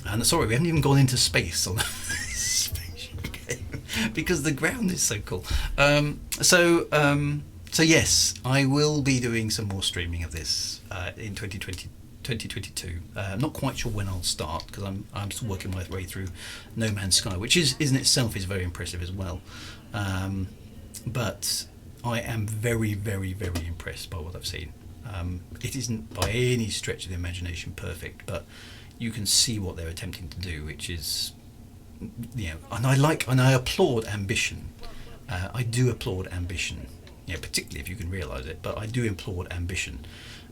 And sorry, we haven't even gone into space on this spaceship game because the ground is so cool. So yes, I will be doing some more streaming of this in 2022. Not quite sure when I'll start, because I'm still working my way through No Man's Sky, which is in itself is very impressive as well. But I am very impressed by what I've seen. It isn't by any stretch of the imagination perfect, but you can see what they're attempting to do, which is, and I applaud ambition. I do applaud ambition, particularly if you can realise it. But I do applaud ambition,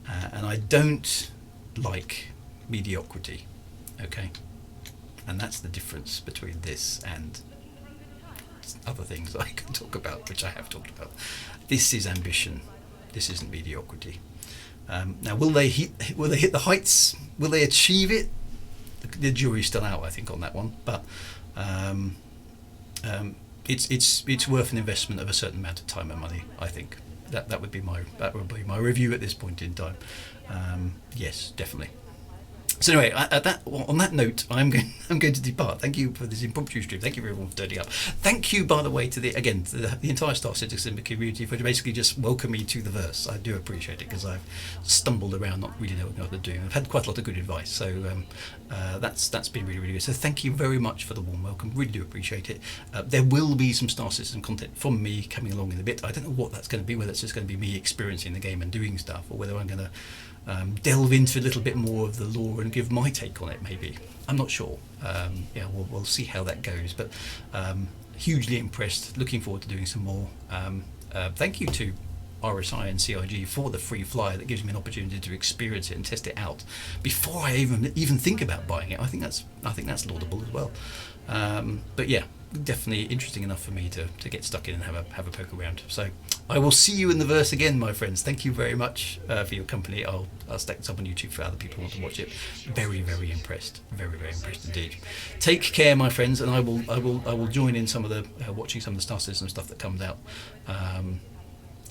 and I don't like mediocrity. Okay, and that's the difference between this and other things I can talk about, which I have talked about. This is ambition. This isn't mediocrity. Now, will they hit the heights? Will they achieve it? The jury's still out, I think, on that one. But it's worth an investment of a certain amount of time and money. I think that would be my review at this point in time. Yes, definitely. So anyway, on that note, I'm going to depart. Thank you for this impromptu stream. Thank you everyone for turning up. Thank you, by the way, to the entire Star Citizen community for basically just welcoming me to the verse. I do appreciate it, because I've stumbled around not really knowing what to do. I've had quite a lot of good advice, so that's been really good. So thank you very much for the warm welcome. Really do appreciate it. There will be some Star Citizen content from me coming along in a bit. I don't know what that's going to be. Whether it's just going to be me experiencing the game and doing stuff, or whether I'm going to delve into a little bit more of the lore and give my take on it, maybe. I'm not sure. We'll see how that goes, but hugely impressed, looking forward to doing some more. Thank you to RSI and CIG for the free flyer that gives me an opportunity to experience it and test it out before I even think about buying it. I think that's laudable as well. But yeah, definitely interesting enough for me to get stuck in and have a poke around. So I will see you in the verse again, my friends. Thank you very much for your company. I'll stack this up on YouTube for other people who want to watch it. Very impressed. Very impressed indeed. Take care, my friends, and I will join in some of the watching some of the Star Citizen stuff that comes out.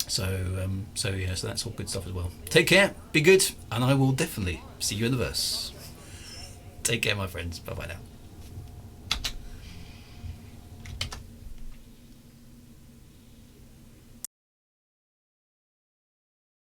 So that's all good stuff as well. Take care, be good, and I will definitely see you in the verse. Take care, my friends. Bye now.